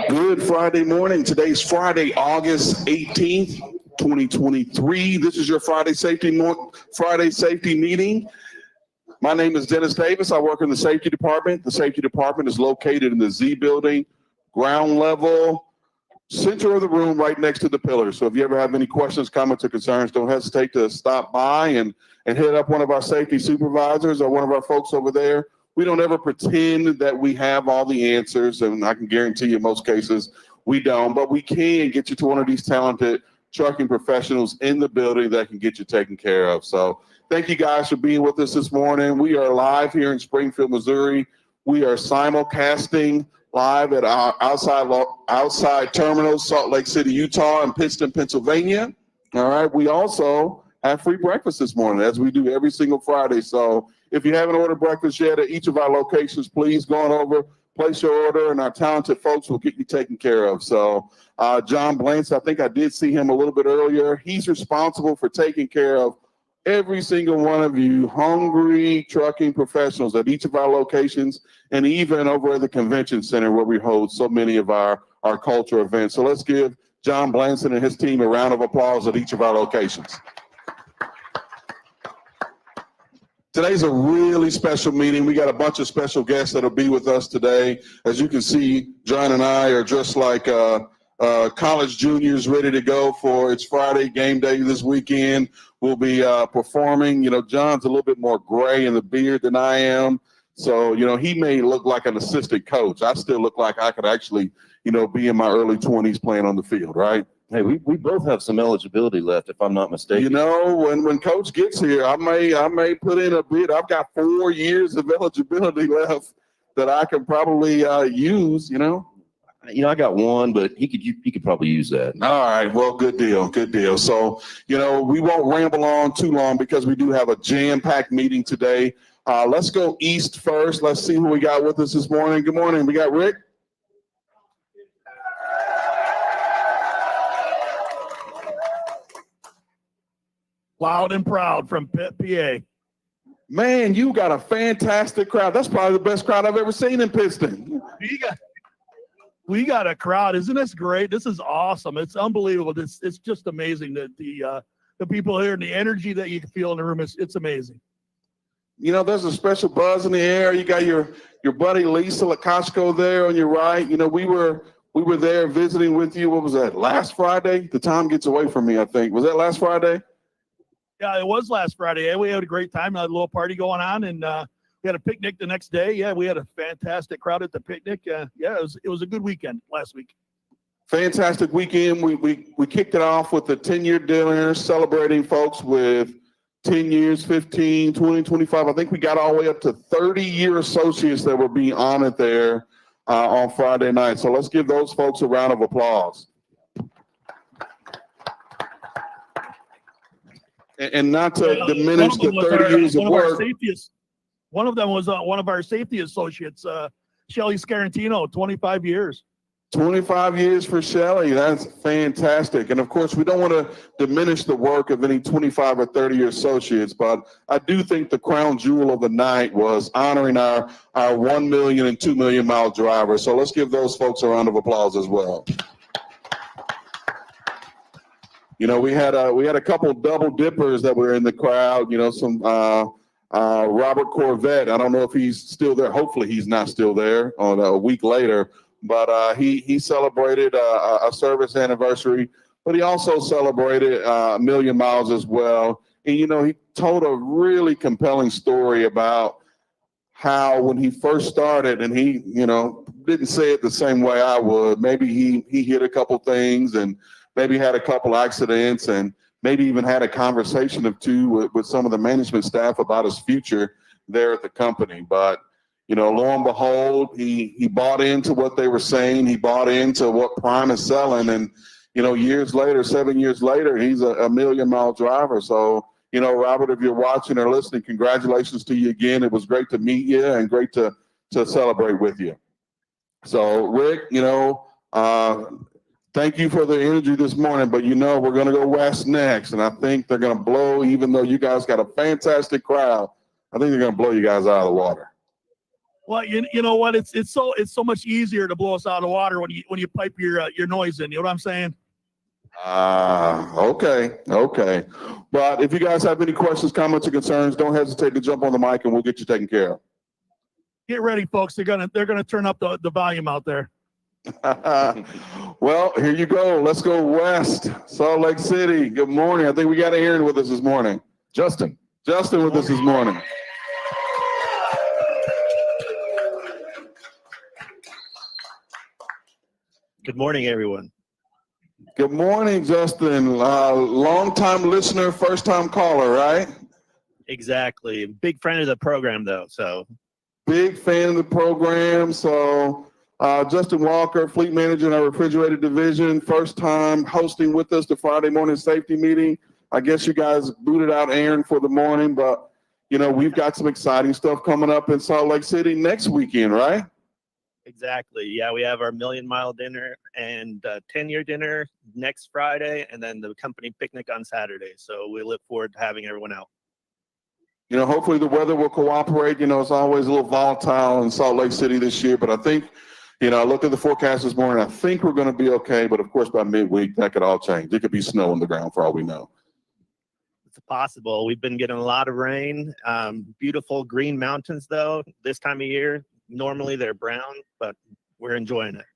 Good Friday morning. Today's Friday, August 18th, 2023. This is your Friday safety meeting. My name is Dennis Davis. I work in the safety department. The safety department is located in the Z building, ground level, center of the room, right next to the pillars. So if you ever have any questions, comments, or concerns, don't hesitate to stop by and hit up one of our safety supervisors or one of our folks over there. We don't ever pretend that we have all the answers, and I can guarantee you in most cases we don't, but we can get you to one of these talented trucking professionals in the building that can get you taken care of. So thank you guys for being with us this morning. We are live here in Springfield, Missouri. We are simulcasting live at our outside terminals, Salt Lake City, Utah, and Pittston, Pennsylvania. All right. We also have free breakfast this morning, as we do every single Friday. So if you haven't ordered breakfast yet at each of our locations, please go on over, place your order, and our talented folks will get you taken care of. So John Blance, I think I did see him a little bit earlier. He's responsible for taking care of every single one of you hungry trucking professionals at each of our locations, and even over at the convention center where we hold so many of our culture events. So let's give John Blanson and his team a round of applause at each of our locations. Today's a really special meeting. We got a bunch of special guests that'll be with us today. As you can see, John and I are just like college juniors ready to go for it's Friday game day this weekend. We'll be performing. You know, John's a little bit more gray in the beard than I am. So, you know, he may look like an assistant coach. I still look like I could actually, you know, be in my early 20s playing on the field, right? Hey, we both have some eligibility left, if I'm not mistaken. You know, when Coach gets here, I may put in a bid. I've got 4 years of eligibility left that I can probably use, you know. You know, I got one, but he could probably use that. All right, well, good deal. So, you know, we won't ramble on too long because we do have a jam-packed meeting today. Let's go east first. Let's see who we got with us this morning. Good morning. We got Rick. Loud and proud from PA. Man, you got a fantastic crowd. That's probably the best crowd I've ever seen in Pittston. We got a crowd. Isn't this great? This is awesome. It's unbelievable. It's just amazing that the people here and the energy that you can feel in the room. It's amazing. You know, there's a special buzz in the air. You got your buddy Lisa Lakashko there on your right. You know, we were there visiting with you. What was that? Last Friday? The time gets away from me, I think. Was that last Friday? Yeah, it was last Friday. Yeah, we had a great time. We had a little party going on, and we had a picnic the next day. Yeah, we had a fantastic crowd at the picnic. Yeah, it was a good weekend last week. Fantastic weekend. We kicked it off with a 10-year dinner celebrating folks with 10 years, 15, 20, 25. I think we got all the way up to 30-year associates that were being honored there on Friday night. So let's give those folks a round of applause. And not to diminish the 30 years of work. One of them was one of our safety associates, Shelly Scarantino, 25 years. 25 years for Shelly. That's fantastic. And of course, we don't want to diminish the work of any 25 or 30-year associates, but I do think the crown jewel of the night was honoring our 1 million and 2 million mile drivers. So let's give those folks a round of applause as well. You know, we had a couple double dippers that were in the crowd. You know, some Robert Corvette. I don't know if he's still there. Hopefully, he's not still there on a week later. But he celebrated a service anniversary. But he also celebrated a million miles as well. And you know, he told a really compelling story about how when he first started, and he, you know, didn't say it the same way I would. Maybe he hit a couple things and maybe had a couple accidents and maybe even had a conversation or two with some of the management staff about his future there at the company. But, you know, lo and behold, he bought into what they were saying. He bought into what Prime is selling. And, you know, years later, 7 years later, he's a million mile driver. So, you know, Robert, if you're watching or listening, congratulations to you again. It was great to meet you and great to celebrate with you. So, Rick, you know, thank you for the energy this morning, but you know we're going to go west next, and I think they're going to blow, even though you guys got a fantastic crowd, I think they're going to blow you guys out of the water. Well, you know what? It's so much easier to blow us out of the water when you pipe your noise in. You know what I'm saying? Okay. But if you guys have any questions, comments, or concerns, don't hesitate to jump on the mic and we'll get you taken care of. Get ready, folks. They're gonna turn up the volume out there. Well, here you go. Let's go west. Salt Lake City. Good morning. I think we got Aaron with us this morning. Justin with us this morning. Good morning, everyone. Good morning, Justin. Long-time listener, first-time caller, right? Exactly. Big friend of the program, though. So Big fan of the program. So Justin Walker, fleet manager in our refrigerated division, first time hosting with us the Friday morning safety meeting. I guess you guys booted out Aaron for the morning, but we've got some exciting stuff coming up in Salt Lake City next weekend, right? exactly. Yeah, we have our million-mile dinner and 10-year dinner next Friday, and then the company picnic on Saturday. So we look forward to having everyone out. Hopefully the weather will cooperate. It's always a little volatile in Salt Lake City this year, but I think, I looked at the forecast this morning. I think we're going to be okay, but of course by midweek that could all change. It could be snow on the ground for all we know. It's possible. We've been getting a lot of rain. Beautiful green mountains, though, this time of year. Normally they're brown, but we're enjoying it.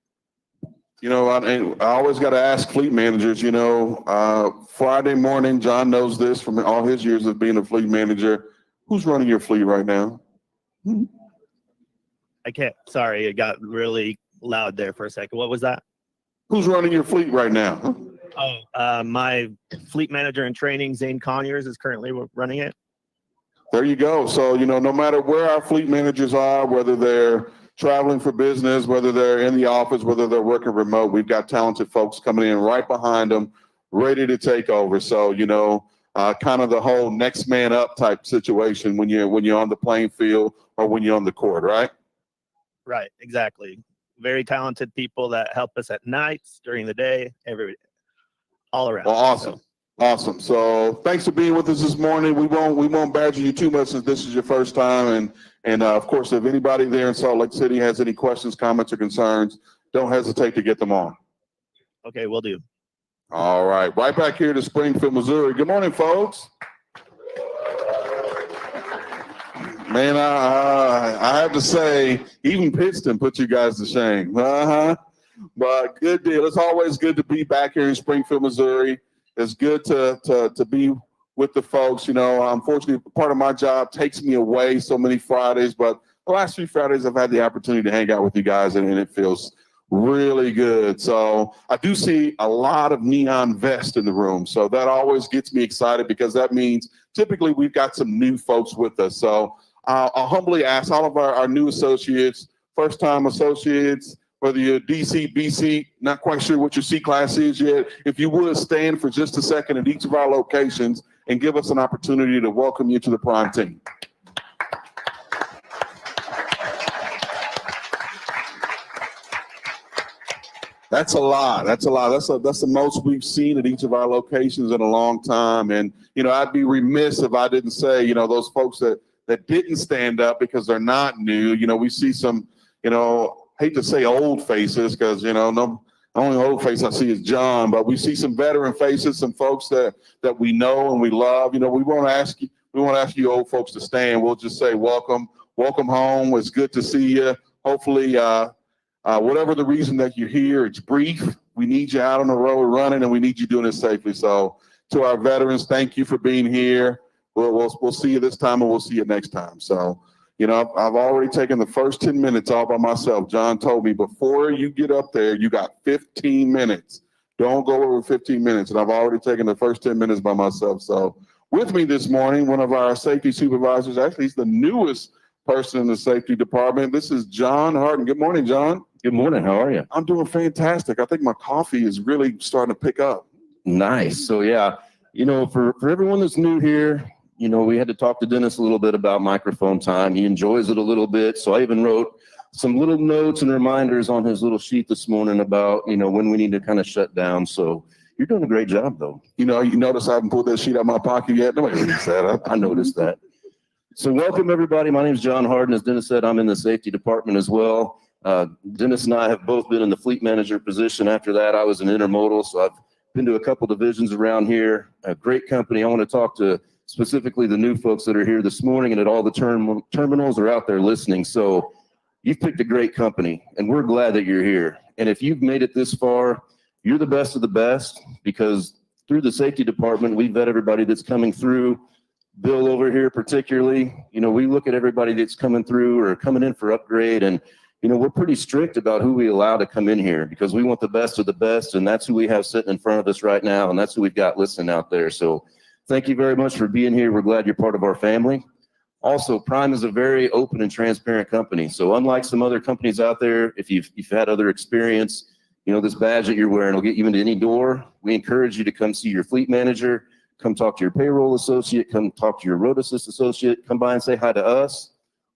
I always got to ask fleet managers, Friday morning, John knows this from all his years of being a fleet manager. Who's running your fleet right now? I can't. Sorry, it got really loud there for a second. What was that? Who's running your fleet right now? My fleet manager in training, Zane Conyers, is currently running it. There you go. So, no matter where our fleet managers are, whether they're traveling for business, whether they're in the office, whether they're working remote, we've got talented folks coming in right behind them, ready to take over. So, kind of the whole next man up type situation when you're on the playing field or when you're on the court, right? Right, exactly. Very talented people that help us at nights, during the day, all around. Well, awesome. So thanks for being with us this morning. We won't badger you too much since this is your first time. And of course, if anybody there in Salt Lake City has any questions, comments, or concerns, don't hesitate to get them on. Okay, will do. All right. Right back here to Springfield, Missouri. Good morning, folks. Man, I have to say, even Pittston put you guys to shame. But good deal. It's always good to be back here in Springfield, Missouri. It's good to be with the folks. Unfortunately, part of my job takes me away so many Fridays, but the last few Fridays I've had the opportunity to hang out with you guys, and it feels really good. So I do see a lot of neon vests in the room. So that always gets me excited because that means typically we've got some new folks with us. So I'll humbly ask all of our new associates, first-time associates, whether you're DC, BC, not quite sure what your C class is yet, if you would stand for just a second at each of our locations and give us an opportunity to welcome you to the Prime team. That's a lot. That's the most we've seen at each of our locations in a long time. And, I'd be remiss if I didn't say, those folks that didn't stand up because they're not new. We see some, hate to say old faces because, the only old face I see is John, but we see some veteran faces, some folks that we know and we love. We won't ask you old folks to stand. We'll just say welcome home. It's good to see you. Hopefully, whatever the reason that you're here, it's brief. We need you out on the road running, and we need you doing it safely. So to our veterans, thank you for being here. We'll see you this time, and we'll see you next time. So, I've already taken the first 10 minutes all by myself. John told me before you get up there, you got 15 minutes. Don't go over 15 minutes. And I've already taken the first 10 minutes by myself. So with me this morning, one of our safety supervisors, actually he's the newest person in the safety department. This is John Harden. Good morning, John. Good morning. How are you? I'm doing fantastic. I think my coffee is really starting to pick up. Nice. So yeah, for everyone that's new here, we had to talk to Dennis a little bit about microphone time. He enjoys it a little bit. So I even wrote some little notes and reminders on his little sheet this morning about, when we need to kind of shut down. So you're doing a great job, though. You notice I haven't pulled that sheet out of my pocket yet. Nobody reads that. I noticed that. So welcome, everybody. My name is John Harden. As Dennis said, I'm in the safety department as well. Dennis and I have both been in the fleet manager position. After that, I was in intermodal, so I've been to a couple divisions around here. A great company. I want to talk to specifically the new folks that are here this morning and at all the terminals are out there listening. So you've picked a great company, and we're glad that you're here. And if you've made it this far, you're the best of the best, because through the safety department, we vet everybody that's coming through. Bill over here particularly, we look at everybody that's coming through or coming in for upgrade, and we're pretty strict about who we allow to come in here, because we want the best of the best, and that's who we have sitting in front of us right now, and that's who we've got listening out there. So thank you very much for being here. We're glad you're part of our family. Also, Prime is a very open and transparent company. So unlike some other companies out there, if you've had other experience, this badge that you're wearing will get you into any door. We encourage you to come see your fleet manager. Come talk to your payroll associate, come talk to your road assist associate, come by and say hi to us.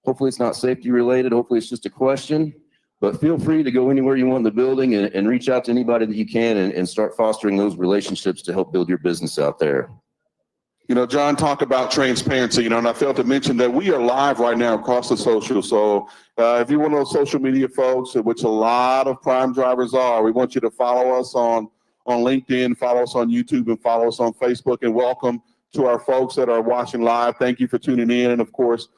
Hopefully it's not safety related. Hopefully it's just a question, but feel free to go anywhere you want in the building and reach out to anybody that you can and start fostering those relationships to help build your business out there. John talked about transparency, and I failed to mention that we are live right now across the social. So if you're one of those social media folks, which a lot of Prime drivers are, we want you to follow us on LinkedIn, follow us on YouTube, and follow us on Facebook. And welcome to our folks that are watching live. Thank you for tuning in. And of course,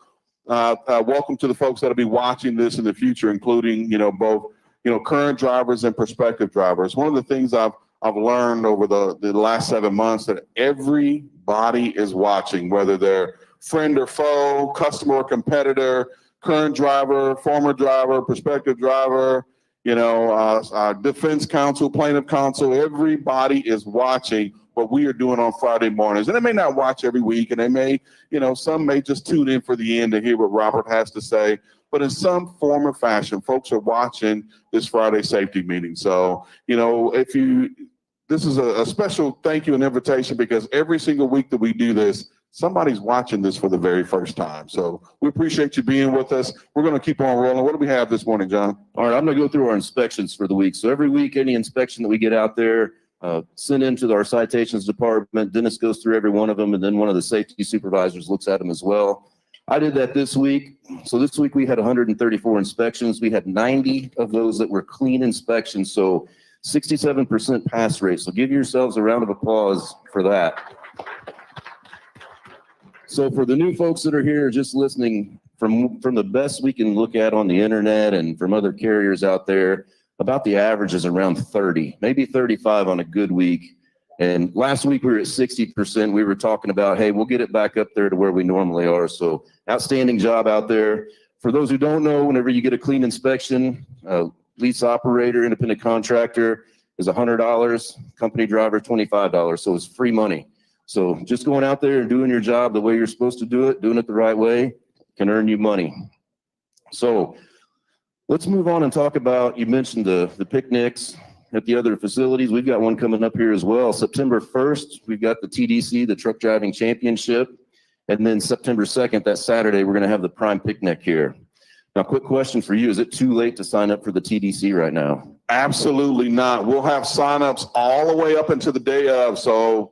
welcome to the folks that'll be watching this in the future, including, both, current drivers and prospective drivers. One of the things I've learned over the last 7 months, that everybody is watching, whether they're friend or foe, customer or competitor, current driver, former driver, prospective driver, defense counsel, plaintiff counsel. Everybody is watching what we are doing on Friday mornings. And they may not watch every week, and they may, some may just tune in for the end to hear what Robert has to say. But in some form or fashion, folks are watching this Friday safety meeting. So, this is a special thank you and invitation, because every single week that we do this, somebody's watching this for the very first time. So we appreciate you being with us. We're going to keep on rolling. What do we have this morning, John? All right, I'm going to go through our inspections for the week. So every week, any inspection that we get out there, send into our citations department. Dennis goes through every one of them, and then one of the safety supervisors looks at them as well. I did that this week. So this week we had 134 inspections. We had 90 of those that were clean inspections. So 67% pass rate. So give yourselves a round of applause for that. So for the new folks that are here just listening, from the best we can look at on the internet and from other carriers out there, about the average is around 30, maybe 35 on a good week. And last week we were at 60%. We were talking about, hey, we'll get it back up there to where we normally are. So outstanding job out there. For those who don't know, whenever you get a clean inspection, lease operator, independent contractor is $100, company driver $25. So it's free money. So just going out there and doing your job the way you're supposed to do it, doing it the right way, can earn you money. So let's move on and talk about, you mentioned the picnics at the other facilities. We've got one coming up here as well. September 1st, we've got the TDC, the Truck Driving Championship. And then September 2nd, that Saturday, we're going to have the Prime Picnic here. Now, quick question for you. Is it too late to sign up for the TDC right now? Absolutely not. We'll have signups all the way up until the day of.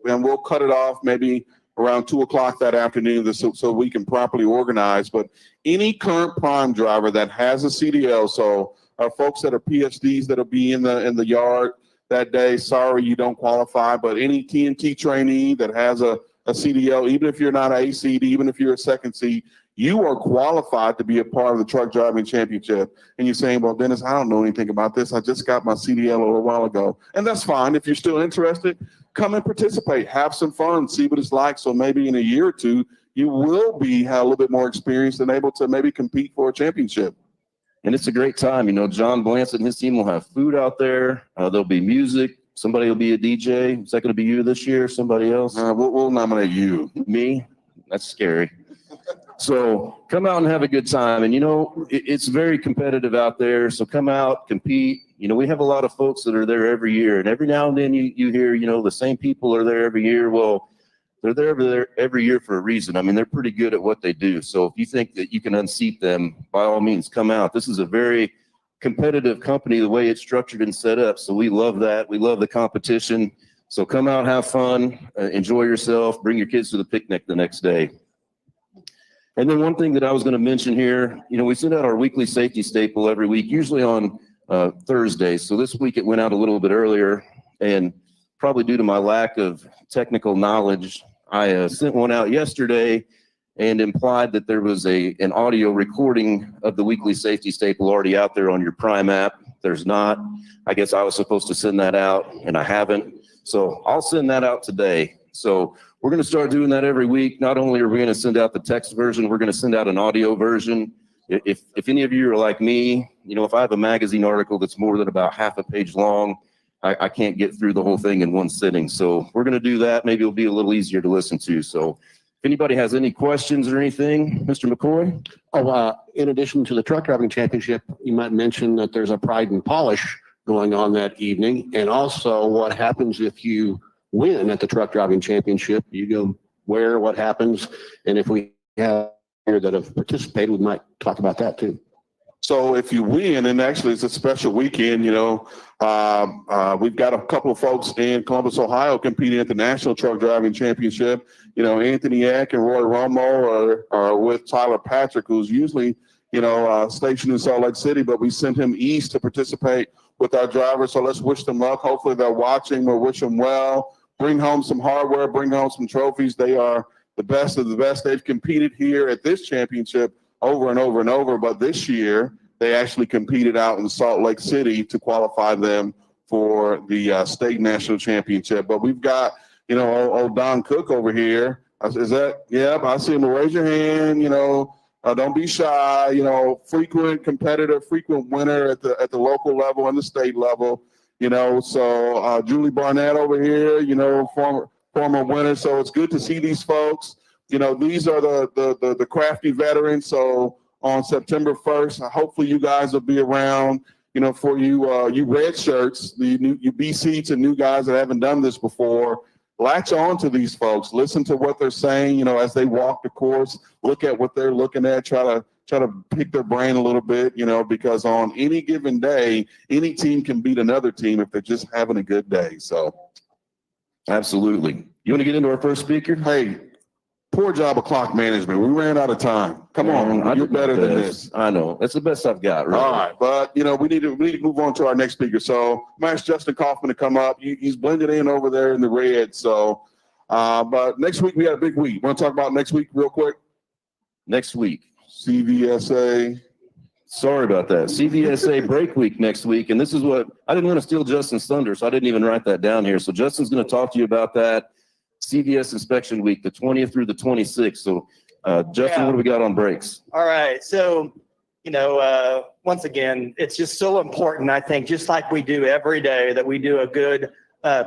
And we'll cut it off maybe around 2 o'clock that afternoon so we can properly organize. But any current Prime driver that has a CDL, so our folks that are PhDs that'll be in the yard that day, sorry, you don't qualify. But any TNT trainee that has a CDL, even if you're not an ACD, even if you're a second seat, you are qualified to be a part of the Truck Driving Championship. And you're saying, well, Dennis, I don't know anything about this. I just got my CDL a little while ago. And that's fine. If you're still interested, come and participate, have some fun, see what it's like. So maybe in a year or two, you will have a little bit more experience and able to maybe compete for a championship. And it's a great time. John Blance and his team will have food out there. There'll be music. Somebody will be a DJ. Is that going to be you this year? Somebody else? We'll nominate you. Me? That's scary. So come out and have a good time. And, it's very competitive out there. So come out, compete. We have a lot of folks that are there every year. And every now and then you hear, the same people are there every year. Well, they're there every year for a reason. I mean, they're pretty good at what they do. So if you think that you can unseat them, by all means, come out. This is a very competitive company, the way it's structured and set up. So we love that. We love the competition. So come out, have fun, enjoy yourself, bring your kids to the picnic the next day. And then one thing that I was going to mention here, we send out our weekly safety staple every week, usually on Thursdays. So this week it went out a little bit earlier, and probably due to my lack of technical knowledge, I sent one out yesterday and implied that there was an audio recording of the weekly safety staple already out there on your Prime app. There's not. I guess I was supposed to send that out, and I haven't. So I'll send that out today. So we're going to start doing that every week. Not only are we going to send out the text version, we're going to send out an audio version. If any of you are like me, if I have a magazine article that's more than about half a page long, I can't get through the whole thing in one sitting. So we're going to do that. Maybe it'll be a little easier to listen to. So if anybody has any questions or anything, Mr. McCoy? In addition to the truck driving championship, you might mention that there's a pride and polish going on that evening. And also what happens if you win at the truck driving championship, you go where, what happens. And if we have here that have participated, we might talk about that too. So if you win, and actually it's a special weekend, we've got a couple of folks in Columbus, Ohio competing at the National Truck Driving Championship. Anthony Eck and Roy Romo are with Tyler Patrick, who's usually, stationed in Salt Lake City, but we sent him east to participate with our drivers. So let's wish them luck. Hopefully they're watching. We'll wish them well. Bring home some hardware, bring home some trophies. They are the best of the best. They've competed here at this championship over and over and over, but this year they actually competed out in Salt Lake City to qualify them for the state national championship. But we've got, old Don Cook over here. Is that, yeah, I see him. Raise your hand, don't be shy, frequent competitor, frequent winner at the local level and the state level, so Julie Barnett over here, former winner. So it's good to see these folks. These are the crafty veterans. So on September 1st, hopefully you guys will be around, for you red shirts, you B seats and new guys that haven't done this before. Latch on to these folks, listen to what they're saying, as they walk the course, look at what they're looking at, try to pick their brain a little bit, because on any given day, any team can beat another team if they're just having a good day. So Absolutely. You want to get into our first speaker? Hey, poor job of clock management. We ran out of time. Come on, you're better than this. I know. That's the best I've got. Really. All right, but we need to move on to our next speaker. So I'm gonna ask Justin Kaufman to come up. He's blended in over there in the red. So, but next week we got a big week. Want to talk about next week real quick? Next week, CVSA. Sorry about that. CVSA break week next week, and this is what I didn't want to steal Justin's thunder, so I didn't even write that down here. So Justin's going to talk to you about that. CVS inspection week, the 20th through the 26th. So, Justin, what do we got on brakes? All right. So, once again, it's just so important, I think, just like we do every day, that we do a good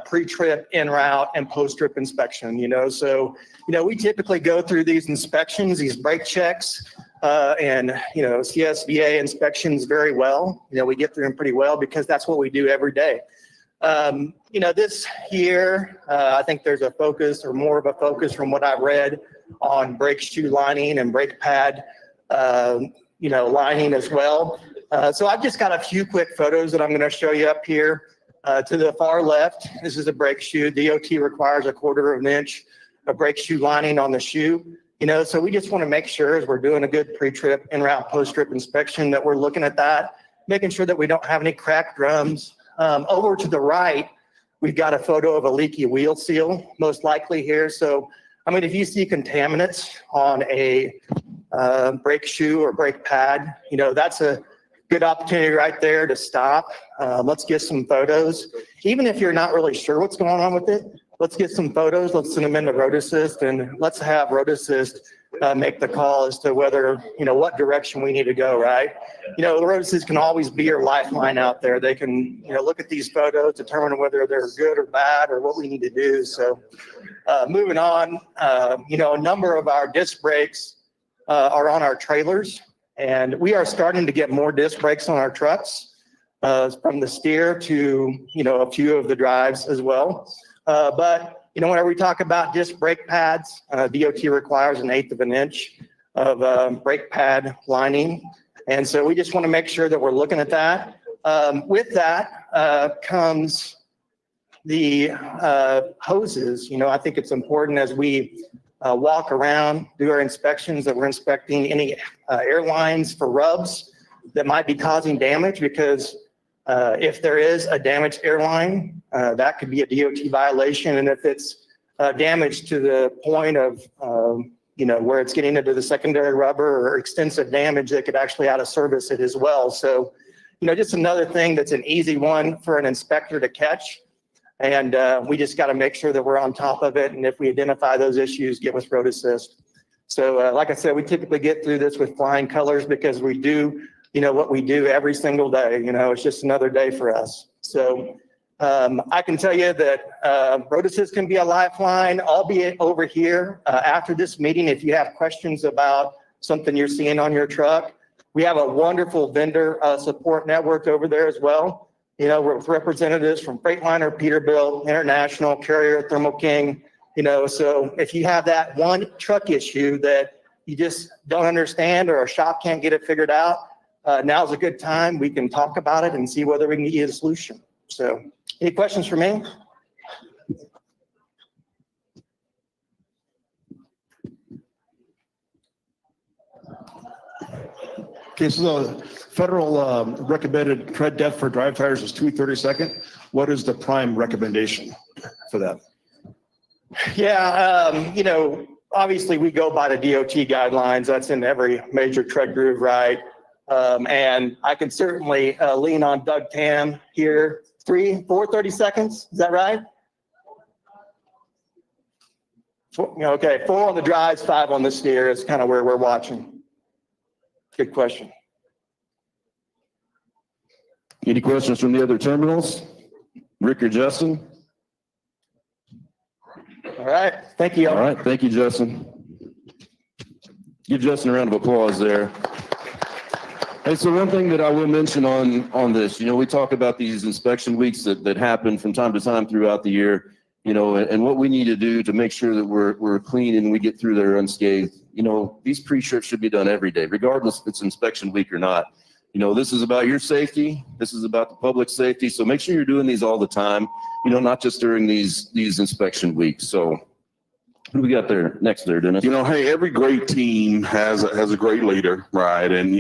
pre-trip, en-route, and post-trip inspection, So, we typically go through these inspections, these brake checks, and, CSVA inspections very well. We get through them pretty well because that's what we do every day. This year, I think there's a focus, or more of a focus from what I've read, on brake shoe lining and brake pad, lining as well. So I've just got a few quick photos that I'm going to show you up here. To the far left, this is a brake shoe. DOT requires 1/4 of an inch of brake shoe lining on the shoe. So we just want to make sure, as we're doing a good pre-trip, en-route, post-trip inspection, that we're looking at that, making sure that we don't have any cracked drums. Over to the right, we've got a photo of a leaky wheel seal, most likely here. So, if you see contaminants on a brake shoe or brake pad, that's a good opportunity right there to stop. Let's get some photos. Even if you're not really sure what's going on with it, let's get some photos. Let's send them into Road Assist, and let's have Road Assist make the call as to whether, what direction we need to go, right? The Road Assist can always be your lifeline out there. They can, look at these photos, determine whether they're good or bad or what we need to do. So moving on, a number of our disc brakes are on our trailers, and we are starting to get more disc brakes on our trucks, from the steer to, a few of the drives as well. But whenever we talk about disc brake pads, DOT requires 1/8 of an inch of brake pad lining. And so we just want to make sure that we're looking at that. With that comes the hoses. I think it's important as we walk around, do our inspections, that we're inspecting any airlines for rubs that might be causing damage, because if there is a damaged airline, that could be a DOT violation. And if it's damaged to the point of, where it's getting into the secondary rubber or extensive damage, that could actually out of service it as well. So, just another thing that's an easy one for an inspector to catch. And we just got to make sure that we're on top of it. And if we identify those issues, get with Road Assist. So like I said, we typically get through this with flying colors, because we do, what we do every single day. It's just another day for us. So I can tell you that Road Assist can be a lifeline, albeit over here after this meeting. If you have questions about something you're seeing on your truck, we have a wonderful vendor support network over there as well. With representatives from Freightliner, Peterbilt, International, Carrier, Thermo King, so if you have that one truck issue that you just don't understand, or a shop can't get it figured out, now's a good time. We can talk about it and see whether we can get you a solution. So any questions for me? Okay, so the federal recommended tread depth for drive tires is 2/32. What is the prime recommendation for that? Yeah, obviously we go by the DOT guidelines. That's in every major tread groove, right? And I can certainly lean on Doug Tam here. 4/32. Is that right? Okay, 4 on the drives, 5 on the steer is kind of where we're watching. Good question. Any questions from the other terminals? Rick or Justin? All right, thank you. All right, thank you, Justin. Give Justin a round of applause there. Hey, so one thing that I will mention on this, we talk about these inspection weeks that happen from time to time throughout the year, and what we need to do to make sure that we're clean and we get through there unscathed. These pre-trips should be done every day, regardless if it's inspection week or not. This is about your safety. This is about the public safety. So make sure you're doing these all the time, not just during these inspection weeks. So who do we got there next there, Dennis? Hey, every great team has a great leader, right? And,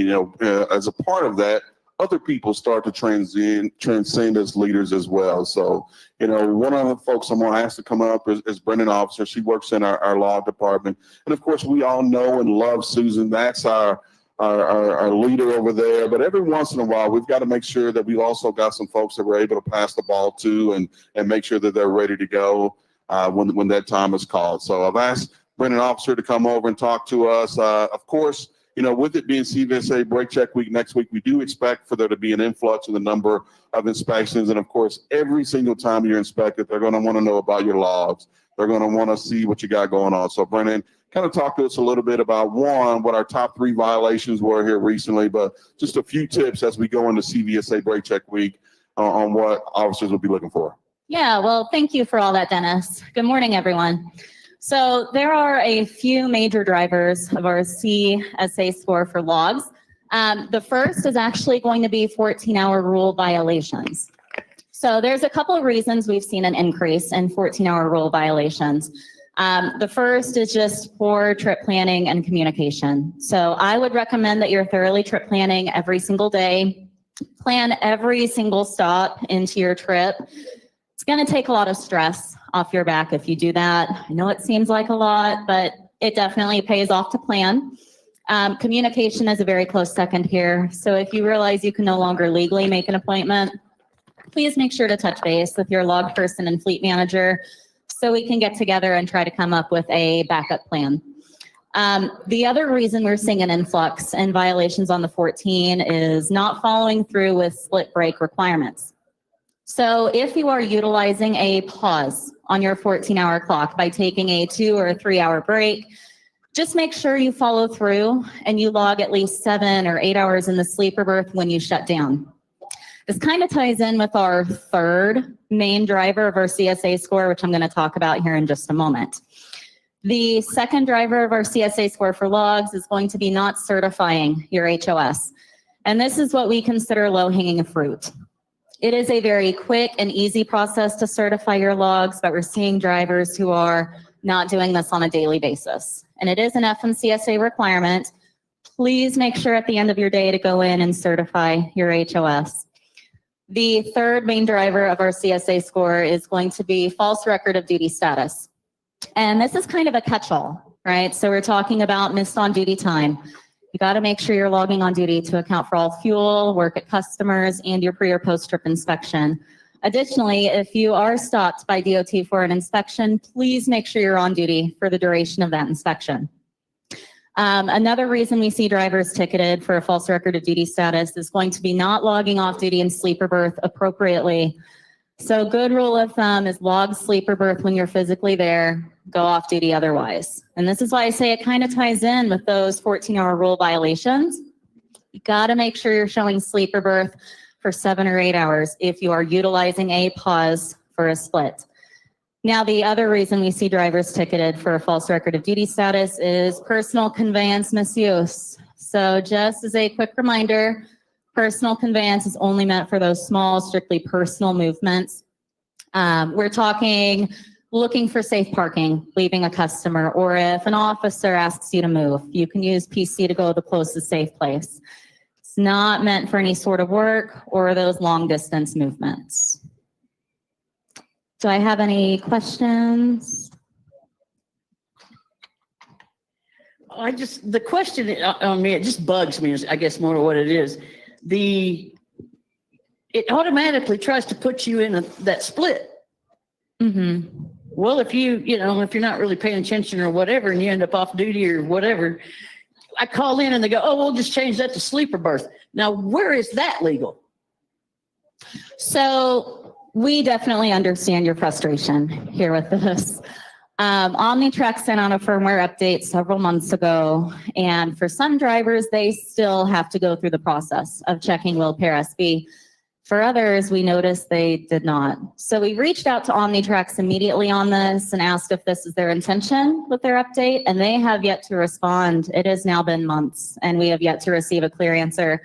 as a part of that, other people start to transcend as leaders as well. So, one of the folks I'm going to ask to come up is Brendan Officer. She works in our law department. And of course, we all know and love Susan. That's our leader over there. But every once in a while, we've got to make sure that we've also got some folks that we're able to pass the ball to and make sure that they're ready to go when that time is called. So I've asked Brendan Officer to come over and talk to us. Of course, with it being CVSA brake check week next week, we do expect for there to be an influx in the number of inspections. And of course, every single time you're inspected, they're going to want to know about your logs. They're going to want to see what you got going on. So Brendan, kind of talk to us a little bit about what our top 3 violations were here recently, but just a few tips as we go into CVSA brake check week on what officers will be looking for. Yeah, well, thank you for all that, Dennis. Good morning, everyone. So there are a few major drivers of our CSA score for logs. The first is actually going to be 14-hour rule violations. So there's a couple of reasons we've seen an increase in 14-hour rule violations. The first is just poor trip planning and communication. So I would recommend that you're thoroughly trip planning every single day. Plan every single stop into your trip. It's going to take a lot of stress off your back if you do that. I know it seems like a lot, but it definitely pays off to plan. Communication is a very close second here. So if you realize you can no longer legally make an appointment, please make sure to touch base with your log person and fleet manager so we can get together and try to come up with a backup plan. The other reason we're seeing an influx in violations on the 14 is not following through with split break requirements. So if you are utilizing a pause on your 14-hour clock by taking a 2 or 3 hour break, just make sure you follow through and you log at least 7 or 8 hours in the sleeper berth when you shut down. This kind of ties in with our third main driver of our CSA score, which I'm going to talk about here in just a moment. The second driver of our CSA score for logs is going to be not certifying your HOS. And this is what we consider low-hanging fruit. It is a very quick and easy process to certify your logs, but we're seeing drivers who are not doing this on a daily basis. And it is an FMCSA requirement. Please make sure at the end of your day to go in and certify your HOS. The third main driver of our CSA score is going to be false record of duty status. And this is kind of a catch-all, right? So we're talking about missed on duty time. You got to make sure you're logging on duty to account for all fuel, work at customers, and your pre or post-trip inspection. Additionally, if you are stopped by DOT for an inspection, please make sure you're on duty for the duration of that inspection. Another reason we see drivers ticketed for a false record of duty status is going to be not logging off duty in sleeper berth appropriately. So good rule of thumb is log sleeper berth when you're physically there, go off duty otherwise. And this is why I say it kind of ties in with those 14-hour rule violations. You got to make sure you're showing sleeper berth for 7 or 8 hours if you are utilizing a pause for a split. Now, the other reason we see drivers ticketed for a false record of duty status is personal conveyance misuse. So just as a quick reminder, personal conveyance is only meant for those small, strictly personal movements. We're talking looking for safe parking, leaving a customer, or if an officer asks you to move, you can use PC to go to the closest safe place. It's not meant for any sort of work or those long distance movements. Do I have any questions? The question on me, it just bugs me, is I guess more what it is. It automatically tries to put you in that split. Mm-hmm. Well, if if you're not really paying attention or whatever, and you end up off duty or whatever, I call in and they go, oh, we'll just change that to sleeper berth. Now, where is that legal? So we definitely understand your frustration here with this. Omnitrack sent out a firmware update several months ago, and for some drivers, they still have to go through the process of checking will pair SB. For others, we noticed they did not. So we reached out to Omnitrax immediately on this and asked if this is their intention with their update, and they have yet to respond. It has now been months, and we have yet to receive a clear answer.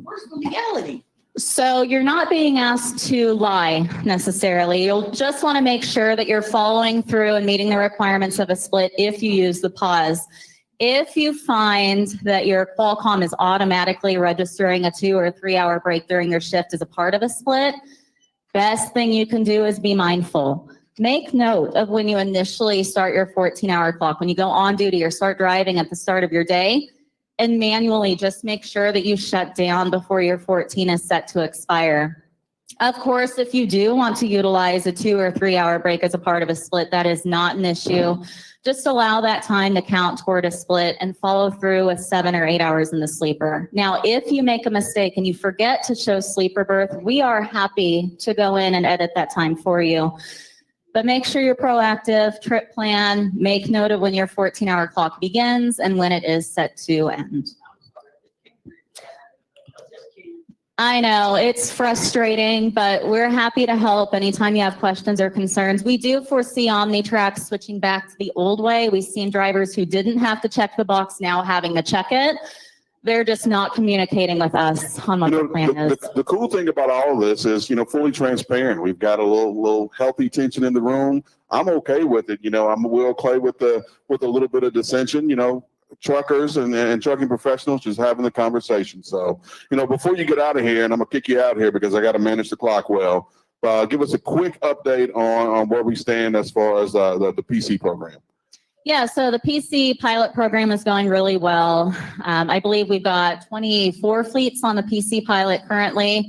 Where's the legality? So you're not being asked to lie necessarily. You'll just want to make sure that you're following through and meeting the requirements of a split if you use the pause. If you find that your Qualcomm is automatically registering a 2 or 3 hour break during your shift as a part of a split, best thing you can do is be mindful. Make note of when you initially start your 14-hour clock, when you go on duty or start driving at the start of your day, and manually just make sure that you shut down before your 14 is set to expire. Of course, if you do want to utilize a 2 or 3 hour break as a part of a split, that is not an issue. Just allow that time to count toward a split and follow through with 7 or 8 hours in the sleeper. Now, if you make a mistake and you forget to show sleeper berth, we are happy to go in and edit that time for you. But make sure you're proactive, trip plan, make note of when your 14-hour clock begins and when it is set to end. I know it's frustrating, but we're happy to help anytime you have questions or concerns. We do foresee Omnitrack switching back to the old way. We've seen drivers who didn't have to check the box now having to check it. They're just not communicating with us on what the plan is. The cool thing about all of this is, fully transparent. We've got a little healthy tension in the room. I'm okay with it. We're okay with a little bit of dissension, truckers and trucking professionals just having the conversation. So, before you get out of here, and I'm gonna kick you out here because I got to manage the clock well, give us a quick update on where we stand as far as the PC program. Yeah, so the PC pilot program is going really well. I believe we've got 24 fleets on the PC pilot currently.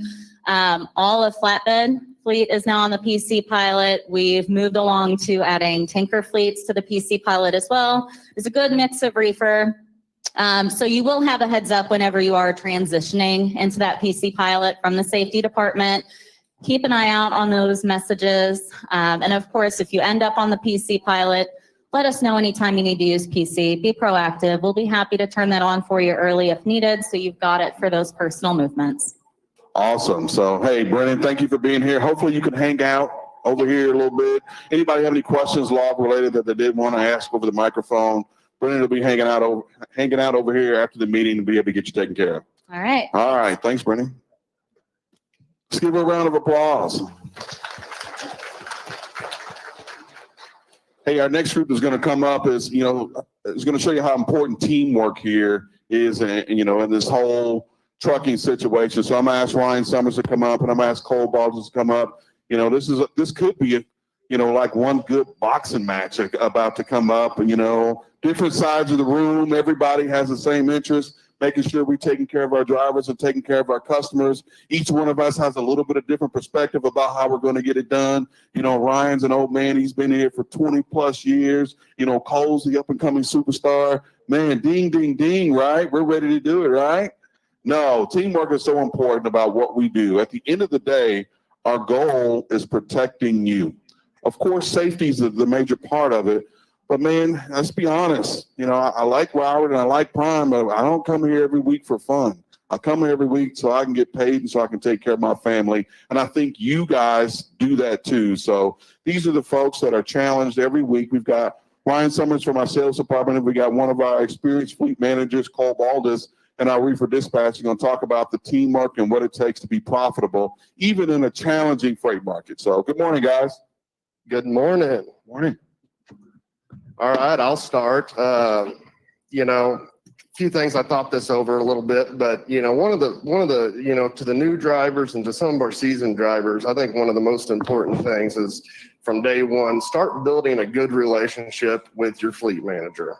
All of flatbed fleet is now on the PC pilot. We've moved along to adding tanker fleets to the PC pilot as well. There's a good mix of reefer. So you will have a heads up whenever you are transitioning into that PC pilot from the safety department. Keep an eye out on those messages. And of course, if you end up on the PC pilot, let us know anytime you need to use PC. Be proactive. We'll be happy to turn that on for you early if needed, so you've got it for those personal movements. Awesome. So, hey, Brennan, thank you for being here. Hopefully you can hang out over here a little bit. Anybody have any questions log related that they did want to ask over the microphone? Brennan will be hanging out over here after the meeting to be able to get you taken care of. All right. All right. Thanks, Brennan. Let's give her a round of applause. Hey, our next group is going to come up is going to show you how important teamwork here is, in this whole trucking situation. So I'm going to ask Ryan Summers to come up, and I'm going to ask Cole Baldwin to come up. This could be, like one good boxing match about to come up, and, different sides of the room. Everybody has the same interest, making sure we're taking care of our drivers and taking care of our customers. Each one of us has a little bit of different perspective about how we're going to get it done. Ryan's an old man. He's been here for 20 plus years. Cole's the up and coming superstar. Man, ding, ding, ding, right? We're ready to do it, right? No, teamwork is so important about what we do. At the end of the day, our goal is protecting you. Of course, safety is the major part of it. But man, let's be honest. I like Broward and I like Prime, but I don't come here every week for fun. I come here every week so I can get paid and so I can take care of my family. And I think you guys do that too. So these are the folks that are challenged every week. We've got Ryan Summers from our sales department, and we got one of our experienced fleet managers, Cole Baldwin, and our reefer dispatch. Going to talk about the teamwork and what it takes to be profitable, even in a challenging freight market. So good morning, guys. Good morning. Morning. All right, I'll start. A few things, I thought this over a little bit, but one of the to the new drivers and to some of our seasoned drivers, I think one of the most important things is from day one, start building a good relationship with your fleet manager.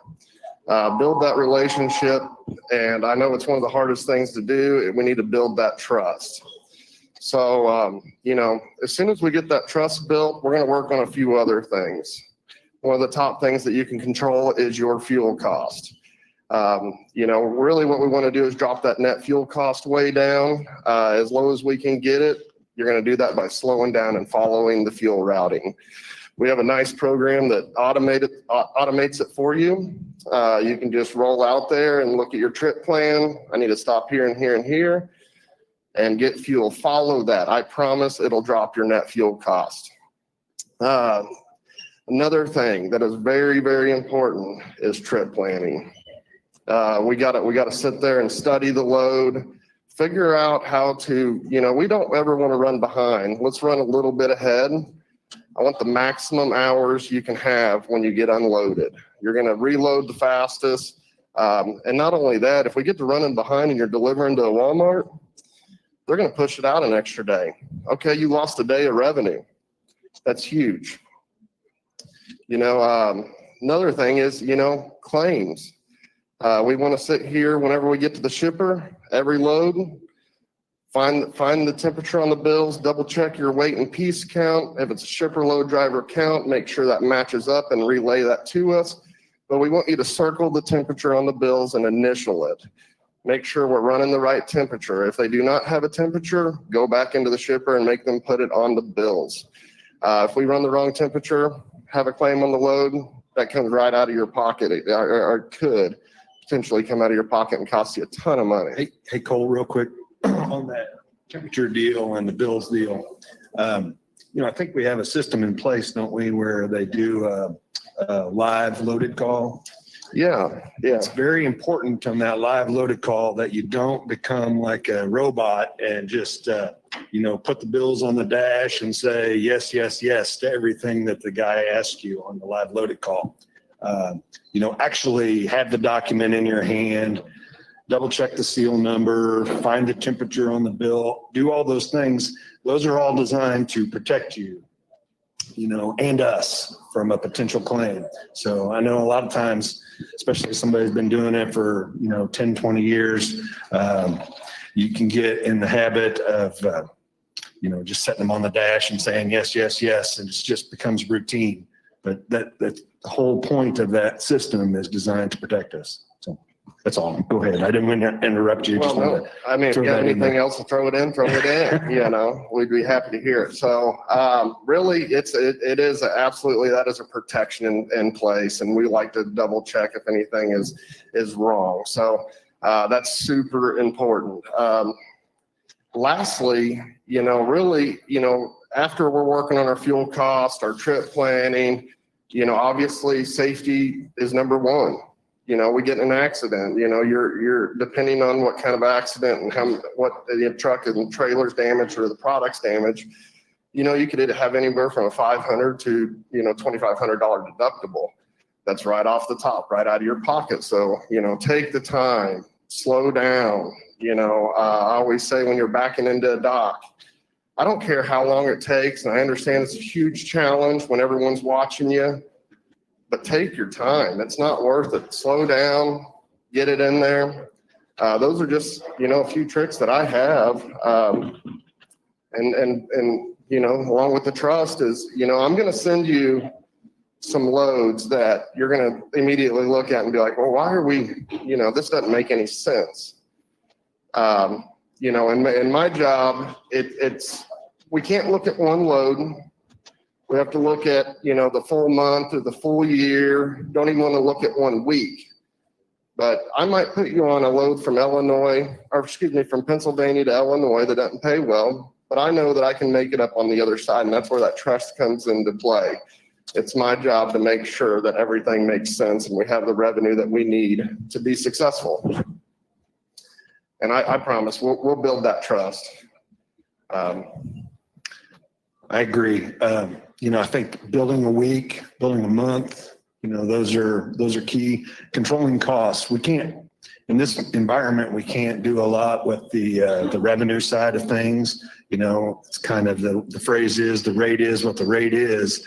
Build that relationship, and I know it's one of the hardest things to do. We need to build that trust. So, as soon as we get that trust built, we're going to work on a few other things. One of the top things that you can control is your fuel cost. Really what we want to do is drop that net fuel cost way down, as low as we can get it. You're going to do that by slowing down and following the fuel routing. We have a nice program that automates it for you. You can just roll out there and look at your trip plan. I need to stop here and here and here and get fuel. Follow that. I promise it'll drop your net fuel cost. Another thing that is very, very important is trip planning. We got to sit there and study the load, figure out how to, we don't ever want to run behind. Let's run a little bit ahead. I want the maximum hours you can have when you get unloaded. You're going to reload the fastest. And not only that, if we get to running behind and you're delivering to a Walmart, they're going to push it out an extra day. Okay, you lost a day of revenue. That's huge. Another thing is, claims. We want to sit here whenever we get to the shipper, every load, find the temperature on the bills, double check your weight and piece count. If it's a shipper load driver count, make sure that matches up and relay that to us. But we want you to circle the temperature on the bills and initial it. Make sure we're running the right temperature. If they do not have a temperature, go back into the shipper and make them put it on the bills. If we run the wrong temperature, have a claim on the load, that comes right out of your pocket, or could potentially come out of your pocket and cost you a ton of money. Hey Cole, real quick on that temperature deal and the bills deal. I think we have a system in place, don't we, where they do a live loaded call? Yeah. It's very important on that live loaded call that you don't become like a robot and just, put the bills on the dash and say, yes, yes, yes to everything that the guy asks you on the live loaded call. Actually have the document in your hand, double check the seal number, find the temperature on the bill, do all those things. Those are all designed to protect you, and us from a potential claim. So I know a lot of times, especially if somebody's been doing it for, 10, 20 years, you can get in the habit of, just setting them on the dash and saying, yes, yes, yes. And it just becomes routine. But that's the whole point of that system is designed to protect us. So that's all. Go ahead. I didn't mean to interrupt you. Well, no. I mean, if you have anything else to throw it in, we'd be happy to hear it. So really, it is absolutely, that is a protection in place. And we like to double check if anything is wrong. So that's super important. Lastly, really, after we're working on our fuel cost, our trip planning, obviously safety is number one. We get in an accident, you're depending on what kind of accident and what the truck and trailers damage or the products damage, you could have anywhere from a $500 to, $2,500 deductible. That's right off the top, right out of your pocket. So, take the time, slow down. I always say when you're backing into a dock, I don't care how long it takes. And I understand it's a huge challenge when everyone's watching you, but take your time. It's not worth it. Slow down, get it in there. Those are just, a few tricks that I have. Along with the trust is, I'm going to send you some loads that you're going to immediately look at and be like, well, why are we, this doesn't make any sense. In my job, we can't look at one load. We have to look at, the full month or the full year. Don't even want to look at 1 week. But I might put you on a load from from Pennsylvania to Illinois that doesn't pay well, but I know that I can make it up on the other side. And that's where that trust comes into play. It's my job to make sure that everything makes sense and we have the revenue that we need to be successful. And I promise we'll build that trust. I agree. I think building a week, building a month, those are key. Controlling costs. We can't, in this environment, we can't do a lot with the revenue side of things. It's kind of the phrase is the rate is what the rate is.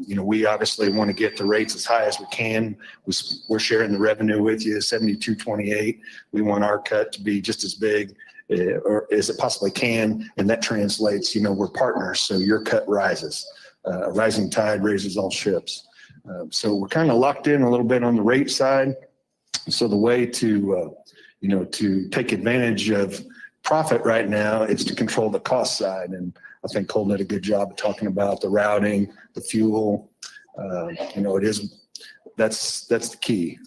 We obviously want to get the rates as high as we can. We're sharing the revenue with you, 72-28. We want our cut to be just as big or as it possibly can. And that translates, we're partners. So your cut rises. A rising tide raises all ships. So we're kind of locked in a little bit on the rate side. So the way to take advantage of profit right now is to control the cost side. And I think Cole did a good job of talking about the routing, the fuel. That's the key.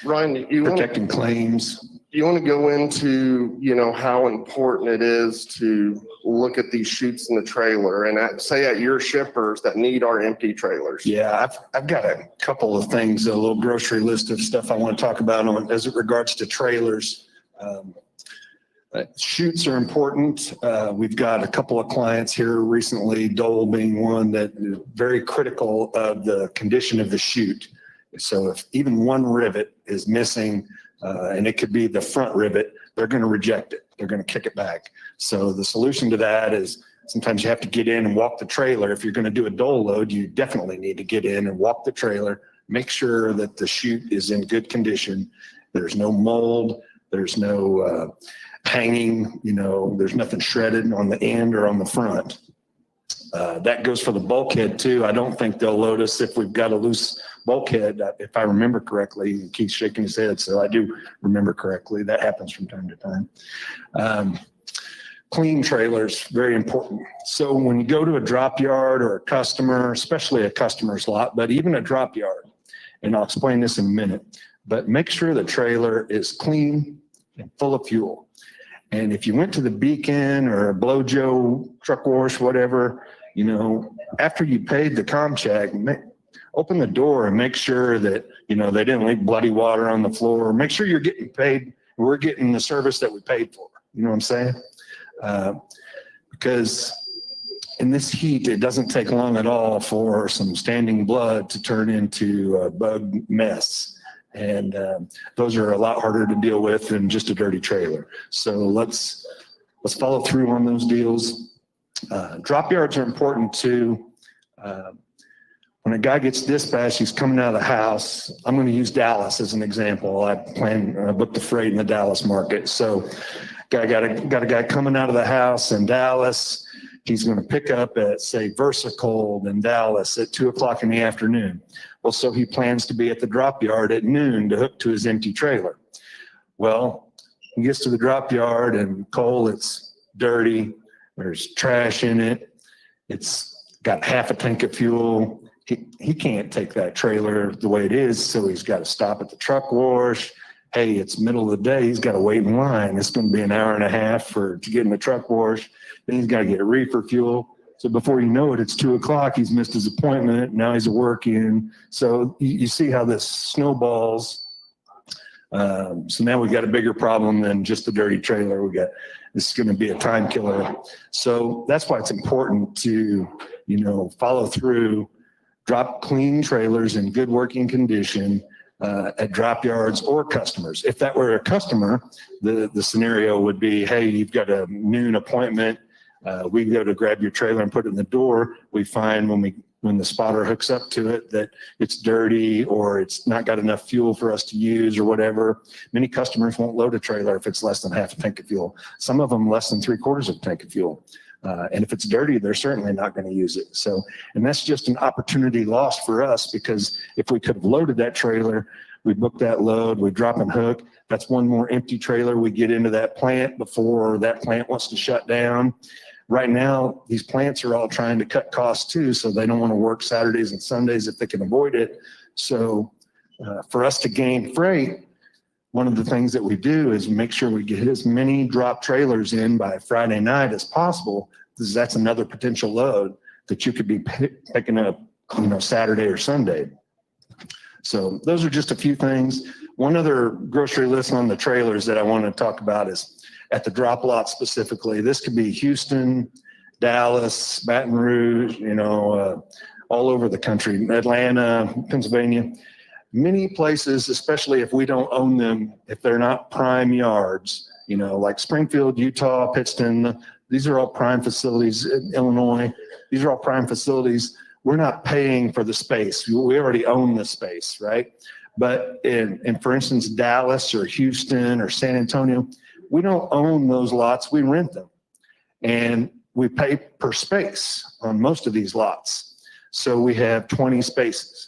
Ryan, protecting claims. You want to go into, how important it is to look at these chutes in the trailer and at your shippers that need our empty trailers. Yeah, I've got a couple of things, a little grocery list of stuff I want to talk about as it regards to trailers. Chutes are important. We've got a couple of clients here recently, Dole being one, that is very critical of the condition of the chute. So if even one rivet is missing, and it could be the front rivet, they're going to reject it. They're going to kick it back. So the solution to that is sometimes you have to get in and walk the trailer. If you're going to do a Dole load, you definitely need to get in and walk the trailer, make sure that the chute is in good condition. There's no mold. There's no hanging, there's nothing shredded on the end or on the front. That goes for the bulkhead too. I don't think they'll load us if we've got a loose bulkhead, if I remember correctly. Keith's shaking his head, so I do remember correctly. That happens from time to time. Clean trailers, very important. So when you go to a drop yard or a customer, especially a customer's lot, but even a drop yard, and I'll explain this in a minute, but make sure the trailer is clean and full of fuel. And if you went to the Beacon or a Blow Joe truck wash, whatever, after you paid the comm check, open the door and make sure that, they didn't leak bloody water on the floor. Make sure you're getting paid. We're getting the service that we paid for. You know what I'm saying? Because in this heat, it doesn't take long at all for some standing blood to turn into a bug mess. And those are a lot harder to deal with than just a dirty trailer. So let's follow through on those deals. Drop yards are important too. When a guy gets dispatched, he's coming out of the house. I'm going to use Dallas as an example. I booked the freight in the Dallas market. So got a guy coming out of the house in Dallas. He's going to pick up at, say, VersaCold in Dallas at 2 o'clock in the afternoon. Well, so he plans to be at the drop yard at noon to hook to his empty trailer. Well, he gets to the drop yard and coal, it's dirty. There's trash in it. It's got half a tank of fuel. He can't take that trailer the way it is, so he's got to stop at the truck wash. Hey, it's middle of the day. He's got to wait in line. It's going to be an hour and a half to get in the truck wash. Then he's got to get reefer fuel. So before you know it, it's 2 o'clock. He's missed his appointment. Now he's working. So you see how this snowballs So now we've got a bigger problem than just a dirty trailer. This is going to be a time killer. So that's why it's important to, follow through, drop clean trailers in good working condition at drop yards or customers. If that were a customer, the scenario would be, hey, you've got a noon appointment. We go to grab your trailer and put it in the door. We find when the spotter hooks up to it that it's dirty or it's not got enough fuel for us to use or whatever. Many customers won't load a trailer if it's less than half a tank of fuel. Some of them less than 3/4 of a tank of fuel. And if it's dirty, they're certainly not going to use it. So, and that's just an opportunity lost for us, because if we could have loaded that trailer, we book that load, we drop and hook. That's one more empty trailer we get into that plant before that plant wants to shut down. Right now, these plants are all trying to cut costs too, so they don't want to work Saturdays and Sundays if they can avoid it. So for us to gain freight, one of the things that we do is make sure we get as many drop trailers in by Friday night as possible, because that's another potential load that you could be picking up, Saturday or Sunday. So those are just a few things. One other grocery list on the trailers that I want to talk about is at the drop lot specifically. This could be Houston, Dallas, Baton Rouge, all over the country, Atlanta, Pennsylvania. Many places, especially if we don't own them, if they're not prime yards, like Springfield, Utah, Pittston, these are all prime facilities, Illinois, these are all prime facilities. We're not paying for the space. We already own the space, right? But in for instance, Dallas or Houston or San Antonio, we don't own those lots, we rent them. And we pay per space on most of these lots. So we have 20 spaces.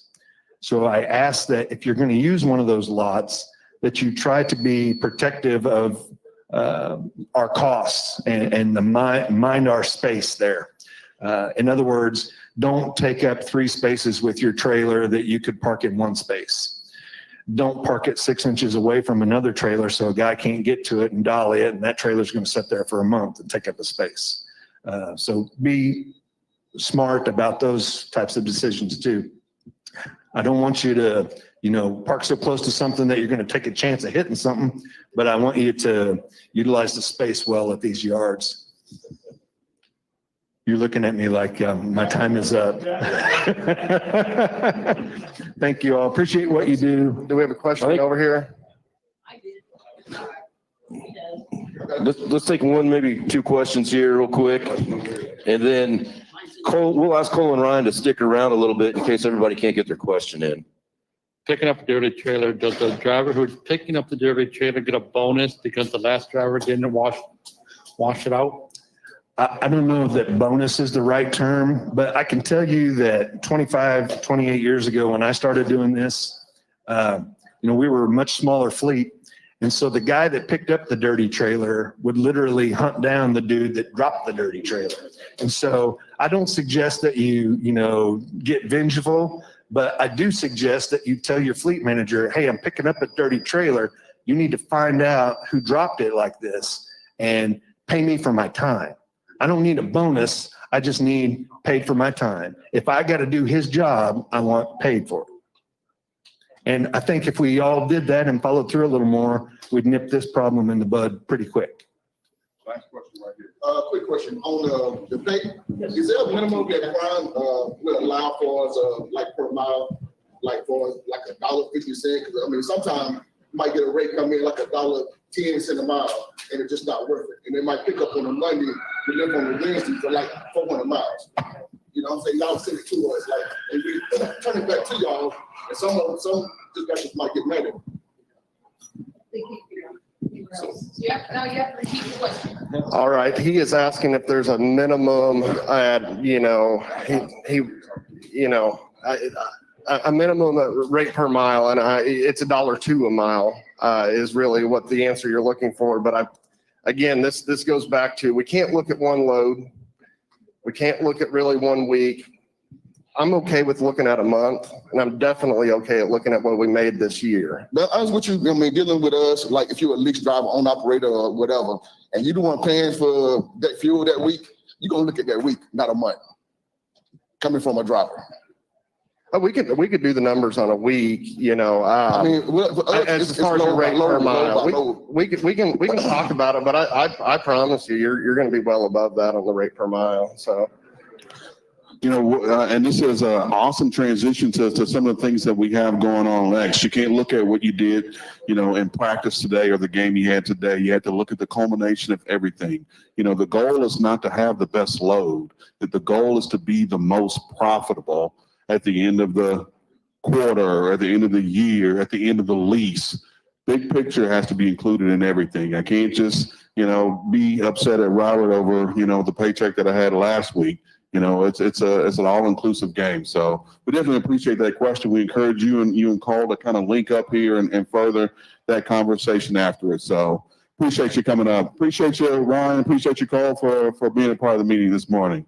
So I ask that if you're going to use one of those lots, that you try to be protective of our costs and mind our space there. In other words, don't take up 3 spaces with your trailer that you could park in 1 space. Don't park it 6 inches away from another trailer so a guy can't get to it and dolly it, and that trailer's going to sit there for a month and take up a space. So be smart about those types of decisions too. I don't want you to, park so close to something that you're going to take a chance of hitting something, but I want you to utilize the space well at these yards. You're looking at me like my time is up. Thank you all. Appreciate what you do. Do we have a question over here? Let's take one, maybe 2 questions here real quick. And then we'll ask Cole and Ryan to stick around a little bit in case everybody can't get their question in. Picking up a dirty trailer, does the driver who's picking up the dirty trailer get a bonus because the last driver didn't wash it out? I don't know if that bonus is the right term, but I can tell you that 25, 28 years ago when I started doing this, we were a much smaller fleet. And so the guy that picked up the dirty trailer would literally hunt down the dude that dropped the dirty trailer. And so I don't suggest that you get vengeful, but I do suggest that you tell your fleet manager, hey, I'm picking up a dirty trailer. You need to find out who dropped it like this and pay me for my time. I don't need a bonus. I just need paid for my time. If I got to do his job, I want paid for it. And I think if we all did that and followed through a little more, we'd nip this problem in the bud pretty quick. Last question right here. Quick question on the pay. Is there a minimum that Prime will allow for us, like per mile, like for like $1.50? Because sometimes you might get a rate come in like $1.10 a mile, and it's just not worth it. And they might pick up on a Monday, we live on the Wednesday for like 400 miles. I'm saying? Y'all send it to us, and we turn it back to y'all, and some discussions might get mad at All right, he is asking if there's a minimum, a minimum rate per mile, and it's $1.02 a mile is really what the answer you're looking for. But again, this goes back to, we can't look at one load. We can't look at really 1 week. I'm okay with looking at a month, and I'm definitely okay at looking at what we made this year. But I was with you, dealing with us, like if you're a lease driver, own operator or whatever, and you don't want paying for that fuel that week, you're going to look at that week, not a month, coming from a driver. We could do the numbers on a week, you know, I mean, as far as the rate per mile. We can talk about it, but I promise you, you're going to be well above that on the rate per mile. So. You know, and this is an awesome transition to some of the things that we have going on next. You can't look at what you did, you know, in practice today or the game you had today. You have to look at the culmination of everything. You know, the goal is not to have the best load. The goal is to be the most profitable at the end of the quarter, at the end of the year, at the end of the lease. Big picture has to be included in everything. I can't just, you know, be upset at Robert over, you know, the paycheck that I had last week. You know, it's an all-inclusive game. So we definitely appreciate that question. We encourage you and Cole to kind of link up here and further that conversation afterwards. So appreciate you coming up. Appreciate you, Ryan. Appreciate you, Cole, for being a part of the meeting this morning.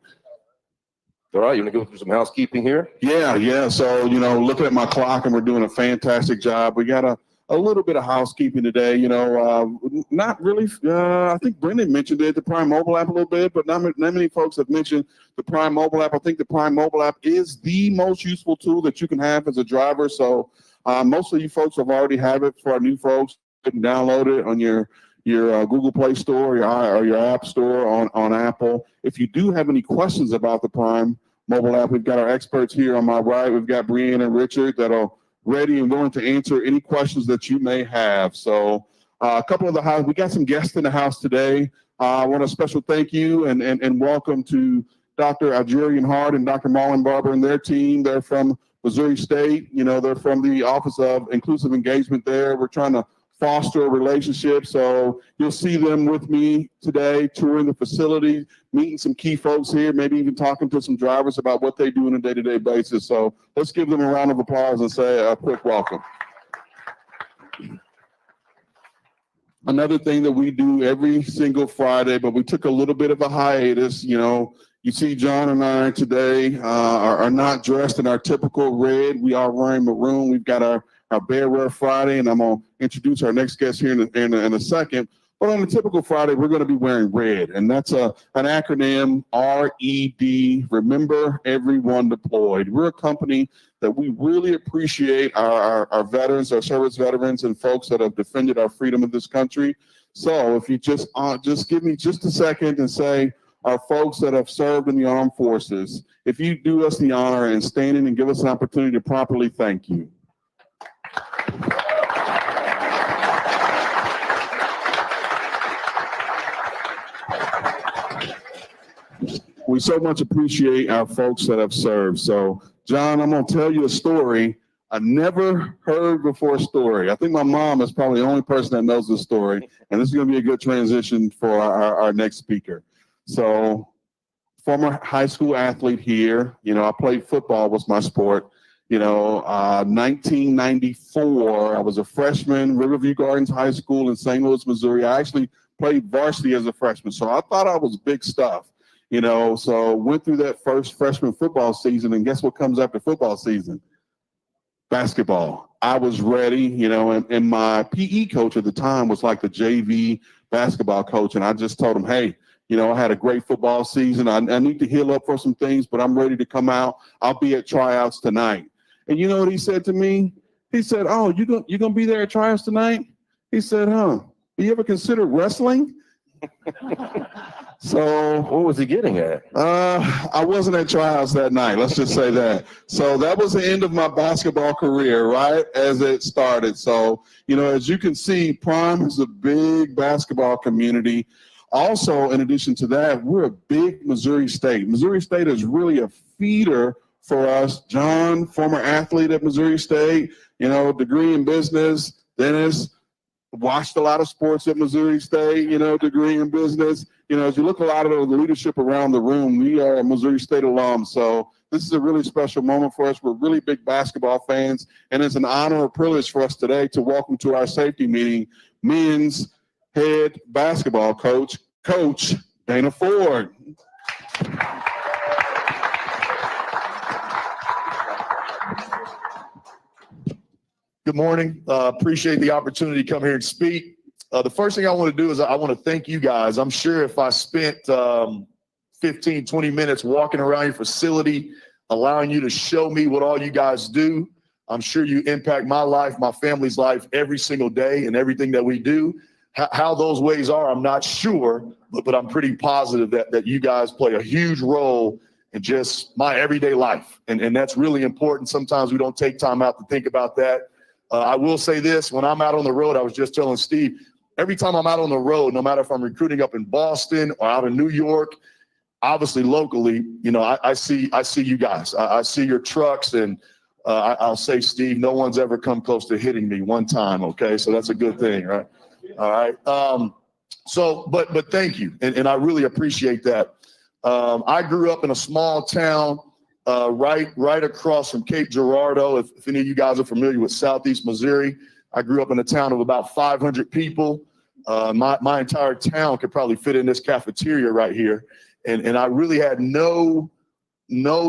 All right, you want to go through some housekeeping here? Yeah. So, you know, looking at my clock, and we're doing a fantastic job. We got a little bit of housekeeping today, you know, not really. I think Brendan mentioned it, the Prime mobile app a little bit, but not many folks have mentioned the Prime mobile app. I think the Prime mobile app is the most useful tool that you can have as a driver. So most of you folks have already have it. For our new folks, you can download it on your Google Play Store or your App Store on Apple. If you do have any questions about the Prime mobile app, we've got our experts here on my right. We've got Brianne and Richard that'll ready and willing to answer any questions that you may have. So a couple of we got some guests in the house today. I want a special thank you and welcome to Dr. Algerian Hart and Dr. Marlon Barber and their team. They're from Missouri State. You know, they're from the Office of Inclusive Engagement there. We're trying to foster a relationship. So you'll see them with me today, touring the facility, meeting some key folks here, maybe even talking to some drivers about what they do on a day-to-day basis. So let's give them a round of applause and say a quick welcome. Another thing that we do every single Friday, but we took a little bit of a hiatus. You know, you see John and I today are not dressed in our typical red. We are wearing maroon. We've got our Bear Wear Friday, and I'm going to introduce our next guest here in a second. But on a typical Friday, we're going to be wearing red, and that's an acronym, RED, Remember Everyone Deployed. We're a company that we really appreciate our veterans, our service veterans, and folks that have defended our freedom of this country. So if you just give me just a second and say, our folks that have served in the armed forces, if you do us the honor and stand in and give us an opportunity to properly thank you. We so much appreciate our folks that have served. So, John, I'm going to tell you a story. I never heard before story. I think my mom is probably the only person that knows this story, and this is going to be a good transition for our next speaker. So, former high school athlete here. You know, I played football was my sport. You know, 1994, I was a freshman, Riverview Gardens High School in St. Louis, Missouri. I actually played varsity as a freshman, so I thought I was big stuff. You know, so went through that first freshman football season, and guess what comes after football season? Basketball. I was ready, you know, and my PE coach at the time was like the JV basketball coach, and I just told him, hey, you know, I had a great football season. I need to heal up for some things, but I'm ready to come out. I'll be at tryouts tonight. And you know what he said to me? He said, oh, you gonna be there at tryouts tonight? He said, huh, you ever considered wrestling? So what was he getting at? I wasn't at tryouts that night. Let's just say that. So that was the end of my basketball career, right as it started. So, you know, as you can see, Prime is a big basketball community. Also, in addition to that, we're a big Missouri State. Missouri State is really a feeder for us. John, former athlete at Missouri State, you know, degree in business. Dennis, watched a lot of sports at Missouri State, you know, degree in business. You know, as you look a lot of the leadership around the room, we are Missouri State alums. So this is a really special moment for us. We're really big basketball fans, and it's an honor and privilege for us today to welcome to our safety meeting men's head basketball coach, Coach Dana Ford. Good morning. Appreciate the opportunity to come here and speak. The first thing I want to do is I want to thank you guys. I'm sure if I spent 15, 20 minutes walking around your facility, allowing you to show me what all you guys do. I'm sure you impact my life, my family's life every single day and everything that we do. How those ways are, I'm not sure, but I'm pretty positive that you guys play a huge role in just my everyday life. And that's really important. Sometimes we don't take time out to think about that. I will say this, when I'm out on the road, I was just telling Steve, every time I'm out on the road, no matter if I'm recruiting up in Boston or out in New York, obviously locally, you know, I see you guys. I see your trucks, and I'll say, Steve, no one's ever come close to hitting me one time. Okay, so that's a good thing, right? All right. But thank you, and I really appreciate that. I grew up in a small town right across from Cape Girardeau. If any of you guys are familiar with Southeast Missouri, I grew up in a town of about 500 people. My entire town could probably fit in this cafeteria right here. And I really had no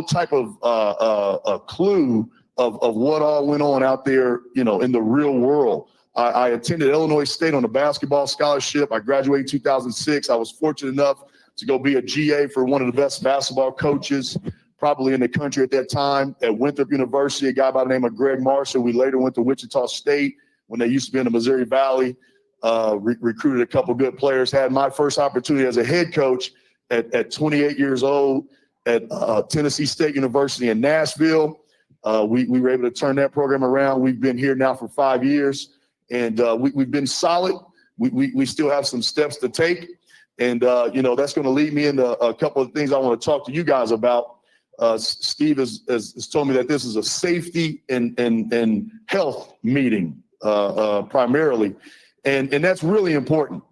type of a clue of what all went on out there, you know, in the real world. I attended Illinois State on a basketball scholarship. I graduated in 2006. I was fortunate enough to go be a GA for one of the best basketball coaches probably in the country at that time at Winthrop University, a guy by the name of Greg Marshall. We later went to Wichita State when they used to be in the Missouri Valley, recruited a couple good players, had my first opportunity as a head coach at 28 years old at Tennessee State University in Nashville. We were able to turn that program around. We've been here now for 5 years, and we've been solid. We still have some steps to take. And, you know, that's going to lead me into a couple of things I want to talk to you guys about. Steve has told me that this is a safety and health meeting primarily. And that's really important.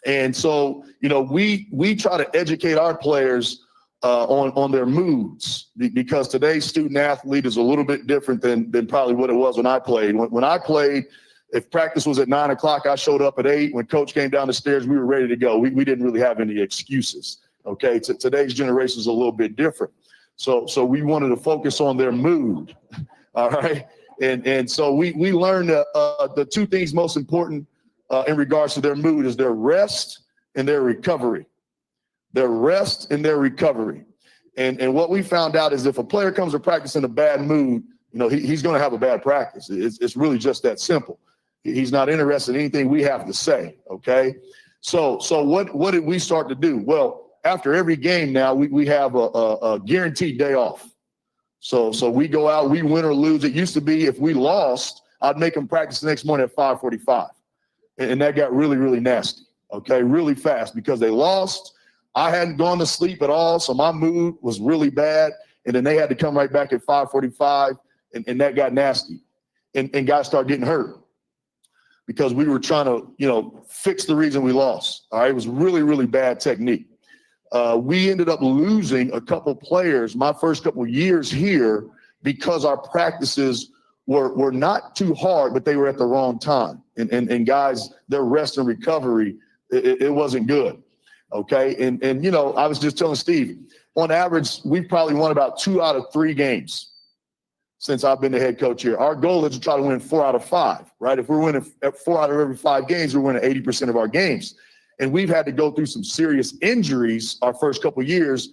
And so, you know, we try to educate our players on their moods, because today's student athlete is a little bit different than probably what it was when I played. When I played, if practice was at 9 o'clock, I showed up at 8. When coach came down the stairs, we were ready to go. We didn't really have any excuses. Okay, today's generation is a little bit different. So we wanted to focus on their mood. All right, and so we learned the two things most important in regards to their mood is their rest and their recovery. Their rest and their recovery. And what we found out is if a player comes to practice in a bad mood, you know, he's going to have a bad practice. It's really just that simple. He's not interested in anything we have to say. Okay. So what did we start to do? Well, after every game now, we have a guaranteed day off. So we go out, we win or lose. It used to be if we lost, I'd make them practice the next morning at 5:45. And that got really, really nasty. Okay. Really fast because they lost. I hadn't gone to sleep at all. So my mood was really bad. And then they had to come right back at 5:45 and that got nasty. And guys started getting hurt because we were trying to, you know, fix the reason we lost. All right. It was really, really bad technique. We ended up losing a couple players my first couple years here because our practices were not too hard, but they were at the wrong time. And guys, their rest and recovery, it wasn't good. Okay. And, you know, I was just telling Steve, on average, we've probably won about 2 out of 3 games since I've been the head coach here. Our goal is to try to win 4 out of 5, right? If we're winning 4 out of every 5 games, we're winning 80% of our games. And we've had to go through some serious injuries our first couple of years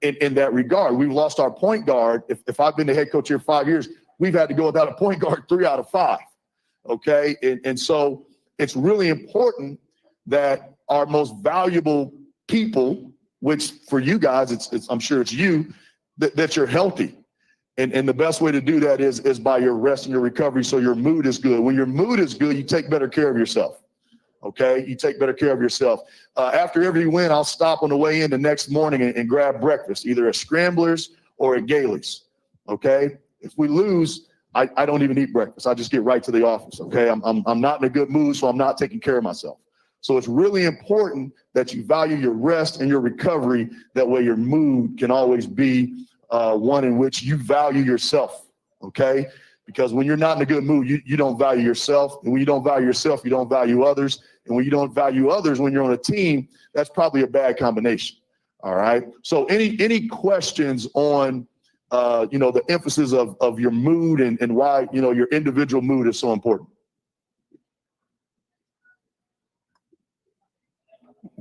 in that regard. We've lost our point guard. If I've been the head coach here 5 years, we've had to go without a point guard 3 out of 5. Okay. And so it's really important that our most valuable people, which for you guys, I'm sure it's you, that you're healthy. And the best way to do that is by your rest and your recovery so your mood is good. When your mood is good, you take better care of yourself. Okay, you take better care of yourself. After every win, I'll stop on the way in the next morning and grab breakfast, either at Scramblers or at Gailey's. Okay, if we lose, I don't even eat breakfast. I just get right to the office. Okay, I'm not in a good mood, so I'm not taking care of myself. So it's really important that you value your rest and your recovery. That way your mood can always be one in which you value yourself. Okay, because when you're not in a good mood, you don't value yourself. And when you don't value yourself, you don't value others. And when you don't value others, when you're on a team, that's probably a bad combination. All right. So any questions on, you know, the emphasis of your mood and why, you know, your individual mood is so important?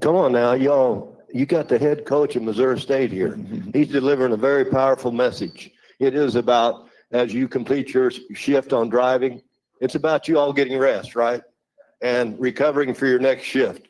Come on now, y'all. You got the head coach of Missouri State here. He's delivering a very powerful message. it is about, as you complete your shift on driving, it's about you all getting rest, right? And recovering for your next shift.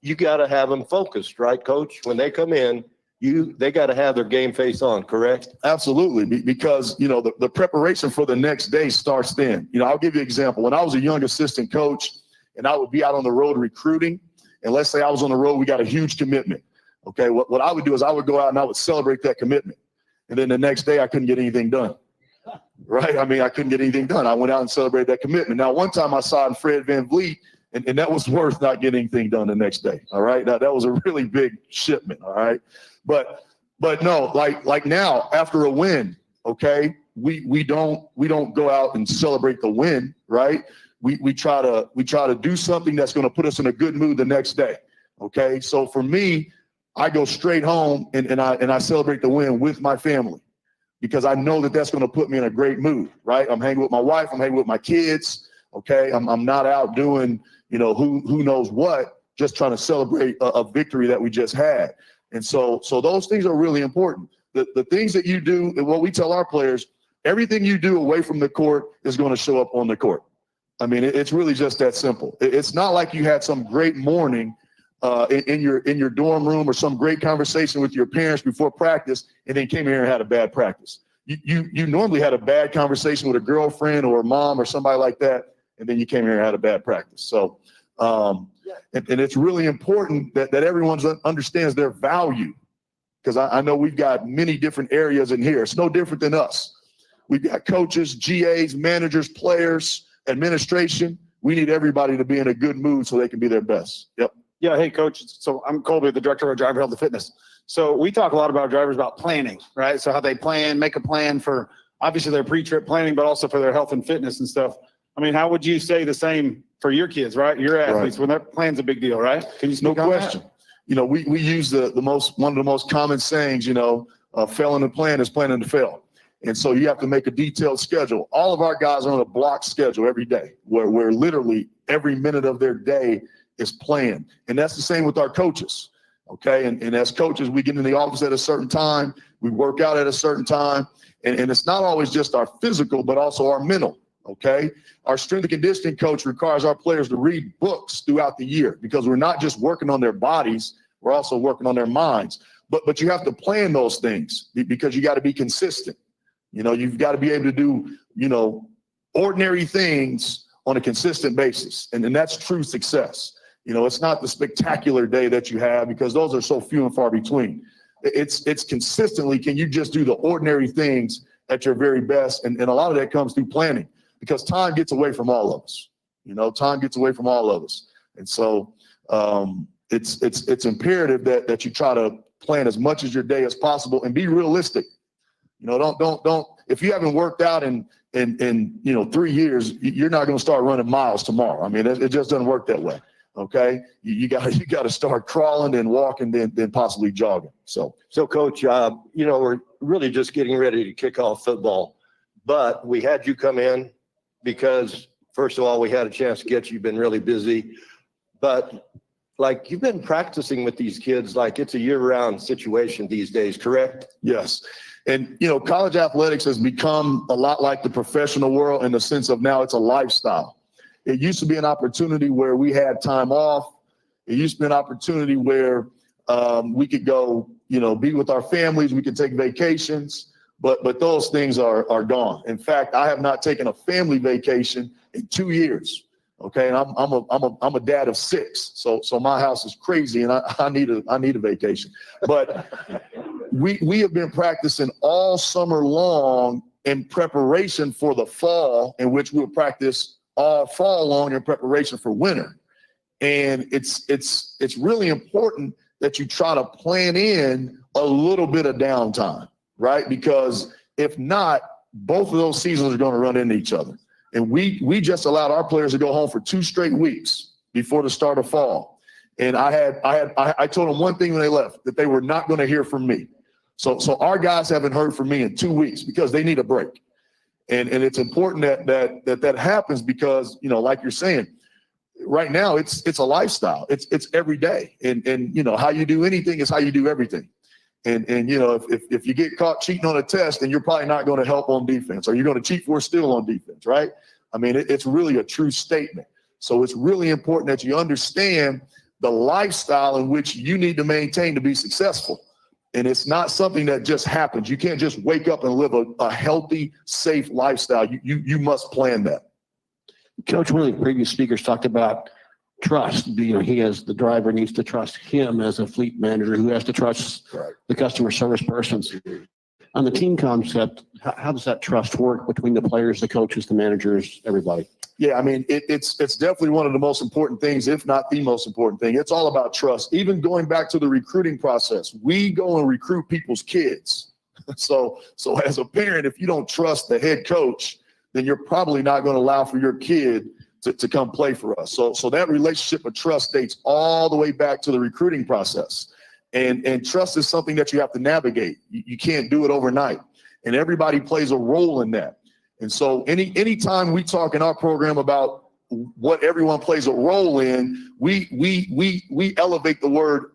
You got to have them focused, right, Coach? When they come in, they got to have their game face on, correct? Absolutely, because, you know, the preparation for the next day starts then. You know, I'll give you an example. When I was a young assistant coach and I would be out on the road recruiting, and let's say I was on the road, we got a huge commitment. Okay, what I would do is I would go out and I would celebrate that commitment. And then the next day I couldn't get anything done. Right? I mean, I couldn't get anything done. I went out and celebrated that commitment. Now, one time I saw in Fred Van Vliet, and that was worth not getting anything done the next day. All right. Now that was a really big shipment. All right. But no, like now after a win, okay, we don't go out and celebrate the win, right? We try to do something that's going to put us in a good mood the next day. Okay. So for me, I go straight home and I celebrate the win with my family because I know that that's going to put me in a great mood, right? I'm hanging with my wife, I'm hanging with my kids. Okay. I'm not out doing, you know, who knows what, just trying to celebrate a victory that we just had. And so those things are really important. The things that you do, and what we tell our players, everything you do away from the court is going to show up on the court. I mean, it's really just that simple. It's not like you had some great morning in your dorm room or some great conversation with your parents before practice and then came here and had a bad practice. You normally had a bad conversation with a girlfriend or a mom or somebody like that, and then you came here and had a bad practice. So, and it's really important that everyone understands their value, because I know we've got many different areas in here. It's no different than us. We've got coaches, GAs, managers, players, administration. We need everybody to be in a good mood so they can be their best. Yep. Yeah. Hey, Coach. So I'm Colby, the director of Driver Health and Fitness. So we talk a lot about drivers about planning, right? So how they plan, make a plan for obviously their pre-trip planning, but also for their health and fitness and stuff. I mean, how would you say the same for your kids, right? Your athletes, when that plan's a big deal, right? Can you speak No on question. that? You know, we use one of the most common sayings, you know, failing to plan is planning to fail. And so you have to make a detailed schedule. All of our guys are on a block schedule every day where literally every minute of their day is planned. And that's the same with our coaches. Okay. And as coaches, we get in the office at a certain time, we work out at a certain time. And it's not always just our physical, but also our mental. Okay. Our strength and conditioning coach requires our players to read books throughout the year because we're not just working on their bodies, we're also working on their minds. But you have to plan those things because you got to be consistent. You know, you've got to be able to do, you know, ordinary things on a consistent basis. And that's true success. You know, it's not the spectacular day that you have because those are so few and far between. It's consistently, can you just do the ordinary things at your very best? And a lot of that comes through planning because time gets away from all of us. You know, time gets away from all of us. And so it's imperative that you try to plan as much as your day as possible and be realistic. You know, don't, if you haven't worked out in 3 years, you're not going to start running miles tomorrow. I mean, it just doesn't work that way. Okay. You got to start crawling and walking, then possibly jogging. So Coach, we're really just getting ready to kick off football, but we had you come in because first of all, we had a chance to get you. You've been really busy, but like you've been practicing with these kids, like it's a year-round situation these days, correct? Yes. And, you know, college athletics has become a lot like the professional world in the sense of now it's a lifestyle. It used to be an opportunity where we had time off. It used to be an opportunity where we could go, you know, be with our families. We could take vacations, but those things are gone. In fact, I have not taken a family vacation in 2 years. Okay. And I'm a dad of 6. So my house is crazy and I need a vacation, but we have been practicing all summer long in preparation for the fall, in which we'll practice all fall long in preparation for winter. And it's really important that you try to plan in a little bit of downtime, right? Because if not, both of those seasons are going to run into each other. And we just allowed our players to go home for 2 straight weeks before the start of fall. And I told them one thing when they left, that they were not going to hear from me. So our guys haven't heard from me in 2 weeks because they need a break. And it's important that happens because, you know, like you're saying, right now it's a lifestyle. It's every day. And you know, how you do anything is how you do everything. And you know, if you get caught cheating on a test, then you're probably not going to help on defense, or you're going to cheat for a steal on defense, right? I mean, it's really a true statement. So it's really important that you understand the lifestyle in which you need to maintain to be successful. And it's not something that just happens. You can't just wake up and live a healthy, safe lifestyle. You must plan that. Coach, one of the previous speakers talked about trust. You know, the driver needs to trust him as a fleet manager, who has to trust the customer service persons. On the team concept, how does that trust work between the players, the coaches, the managers, everybody? Yeah, I mean, it's definitely one of the most important things, if not the most important thing. It's all about trust. Even going back to the recruiting process, we go and recruit people's kids. So as a parent, if you don't trust the head coach, then you're probably not going to allow for your kid to come play for us. So that relationship of trust dates all the way back to the recruiting process. And trust is something that you have to navigate. You can't do it overnight. And everybody plays a role in that. And so anytime we talk in our program about what everyone plays a role in, we elevate the word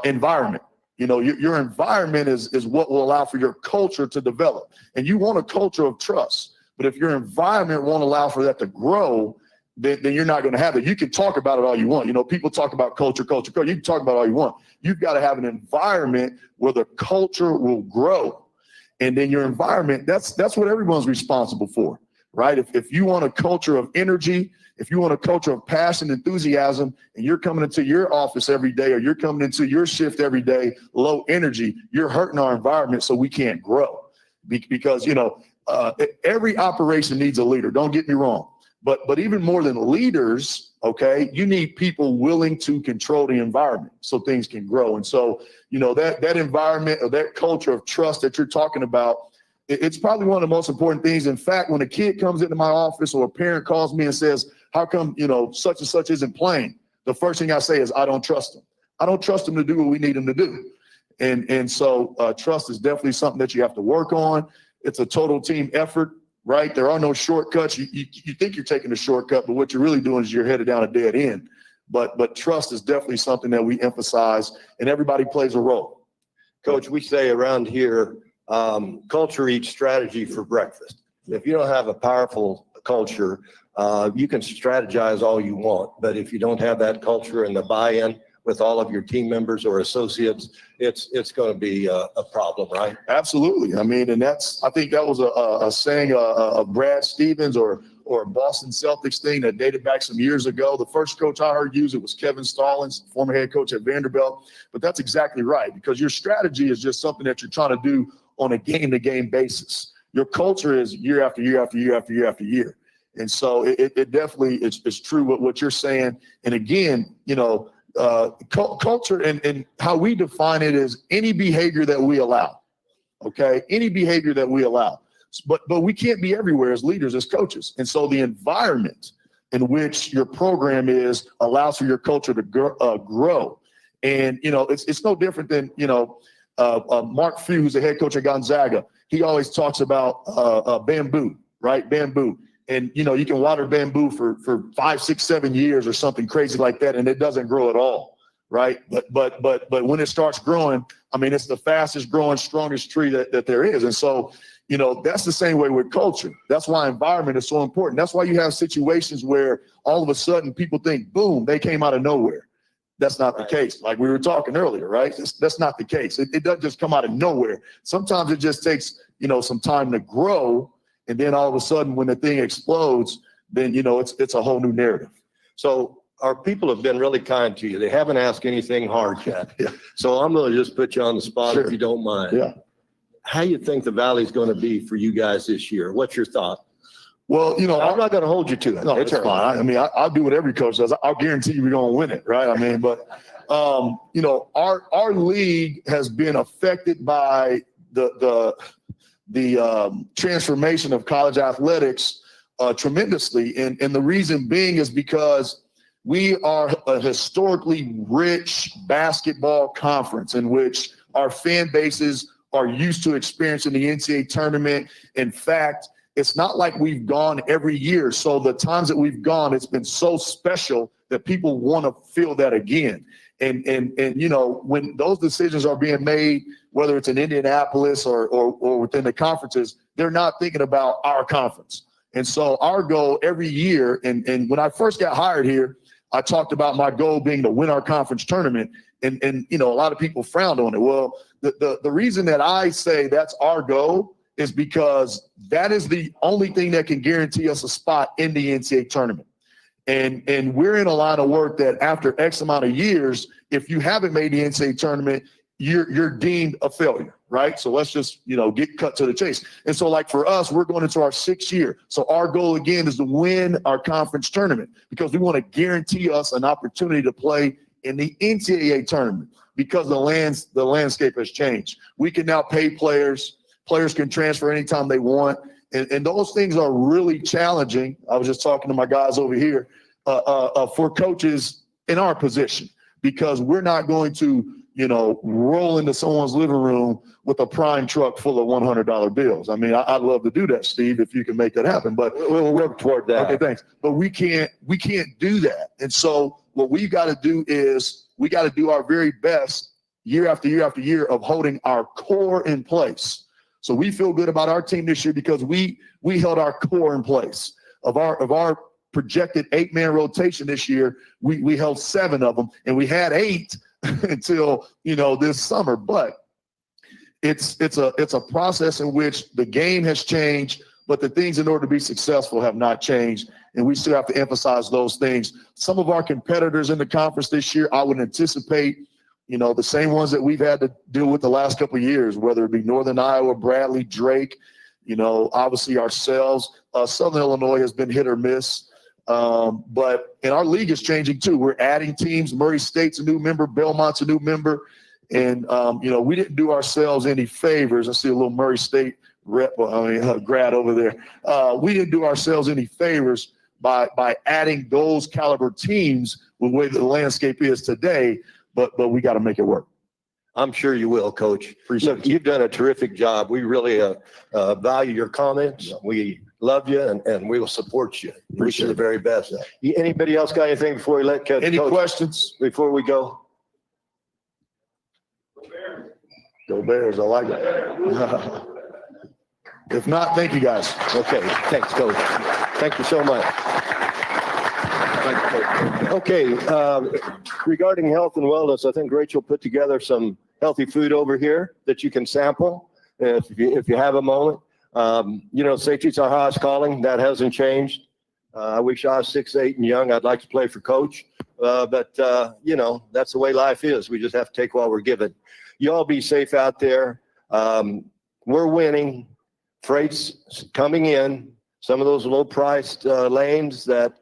environment. You know, your environment is what will allow for your culture to develop. And you want a culture of trust. But if your environment won't allow for that to grow, then you're not going to have it. You can talk about it all you want. You know, people talk about culture. You can talk about it all you want. You've got to have an environment where the culture will grow. And then your environment, that's what everyone's responsible for, right? If you want a culture of energy, if you want a culture of passion, enthusiasm, and you're coming into your office every day, or you're coming into your shift every day, low energy, you're hurting our environment, so we can't grow. Because, you know, every operation needs a leader. Don't get me wrong. But even more than leaders, okay, you need people willing to control the environment so things can grow. And so, you know, that environment or that culture of trust that you're talking about, it's probably one of the most important things. In fact, when a kid comes into my office or a parent calls me and says, how come, you know, such and such isn't playing? The first thing I say is, I don't trust him. I don't trust him to do what we need him to do. And so trust is definitely something that you have to work on. It's a total team effort. Right? There are no shortcuts. You think you're taking a shortcut, but what you're really doing is you're headed down a dead end. But trust is definitely something that we emphasize, and everybody plays a role. Coach, we say around here, culture eats strategy for breakfast. If you don't have a powerful culture, you can strategize all you want, but if you don't have that culture and the buy-in with all of your team members or associates, it's going to be a problem, right? Absolutely. I mean, and I think that was a saying of Brad Stevens or a Boston Celtics thing that dated back some years ago. The first coach I heard use it was Kevin Stallings, former head coach at Vanderbilt. But that's exactly right, because your strategy is just something that you're trying to do on a game-to-game basis. Your culture is year after year after year after year after year. And so it definitely is true what you're saying. And again, you know, culture and how we define it is any behavior that we allow. Okay, any behavior that we allow. But we can't be everywhere as leaders, as coaches. And so the environment in which your program is allows for your culture to grow. And you know, it's no different than, you know, Mark Few, who's the head coach at Gonzaga. He always talks about bamboo, right? Bamboo. And, you know, you can water bamboo for 5, 6, 7 years or something crazy like that, and it doesn't grow at all, right? But when it starts growing, I mean, it's the fastest growing, strongest tree that there is. And so, you know, that's the same way with culture. That's why environment is so important. That's why you have situations where all of a sudden people think, boom, they came out of nowhere. That's not the case. Like we were talking earlier, right? That's not the case. It doesn't just come out of nowhere. Sometimes it just takes, you know, some time to grow. And then all of a sudden, when the thing explodes, then, you know, it's a whole new narrative. So our people have been really kind to you. They haven't asked anything hard yet. Yeah. So I'm going to just put you on the spot Sure. if you don't mind. Yeah. How you think the Valley's going to be for you guys this year? What's your thought? Well, you know, I'm not going to hold you to it. No, it's fine. I mean, I'll do what every coach does. I'll guarantee you we're going to win it, right? I mean, but, you know, our league has been affected by the transformation of college athletics tremendously. And the reason being is because we are a historically rich basketball conference in which our fan bases are used to experiencing the NCAA tournament. In fact, it's not like we've gone every year. So the times that we've gone, it's been so special that people want to feel that again. And you know, when those decisions are being made, whether it's in Indianapolis or within the conferences, they're not thinking about our conference. And so our goal every year, and when I first got hired here, I talked about my goal being to win our conference tournament. And you know, a lot of people frowned on it. Well, the reason that I say that's our goal is because that is the only thing that can guarantee us a spot in the NCAA tournament. And we're in a line of work that after X amount of years, if you haven't made the NCAA tournament, you're deemed a failure, right? So let's just, you know, get cut to the chase. And so like for us, we're going into our 6th year. So our goal again is to win our conference tournament because we want to guarantee us an opportunity to play in the NCAA tournament because the landscape has changed. We can now pay players. Players can transfer anytime they want. And those things are really challenging. I was just talking to my guys over here for coaches in our position because we're not going to, you know, roll into someone's living room with a prime truck full of $100 bills. I mean, I'd love to do that, Steve, if you can make that happen. But we'll work toward that. Okay, thanks. But we can't do that. And so what we got to do is we got to do our very best year after year after year of holding our core in place. So we feel good about our team this year because we held our core in place. Of our projected 8-man rotation this year, we held 7 of them, and we had 8 until, you know, this summer. But it's a process in which the game has changed, but the things in order to be successful have not changed, and we still have to emphasize those things. Some of our competitors in the conference this year, I would anticipate, you know, the same ones that we've had to deal with the last couple of years, whether it be Northern Iowa, Bradley, Drake, you know, obviously ourselves. Southern Illinois has been hit or miss. But our league is changing too. We're adding teams. Murray State's a new member. Belmont's a new member. And, you know, we didn't do ourselves any favors. I see a little Murray State grad over there. We didn't do ourselves any favors by adding those caliber teams with the way the landscape is today. But we got to make it work. I'm sure you will, Coach. Appreciate Look, you've done a terrific job. We really value your comments. We love you, and we will support you. Wish you the very best. Anybody else got anything before we let Coach? Any questions before we go? Go Bears. I like that. If not, thank you guys. Okay. Thanks, Coach. Thank you so much. Okay, regarding health and wellness, I think Rachel put together some healthy food over here that you can sample if you have a moment. You know, safety's our highest calling. That hasn't changed. I wish I was 6'8" and young. I'd like to play for Coach. But you know, that's the way life is. We just have to take what we're given. You all be safe out there. We're winning. Freight's coming in. Some of those low-priced lanes that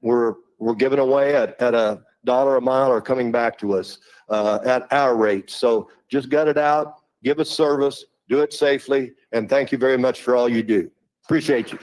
we're giving away at $1 a mile are coming back to us at our rate. So just gut it out, give us service, do it safely, and thank you very much for all you do. Appreciate you.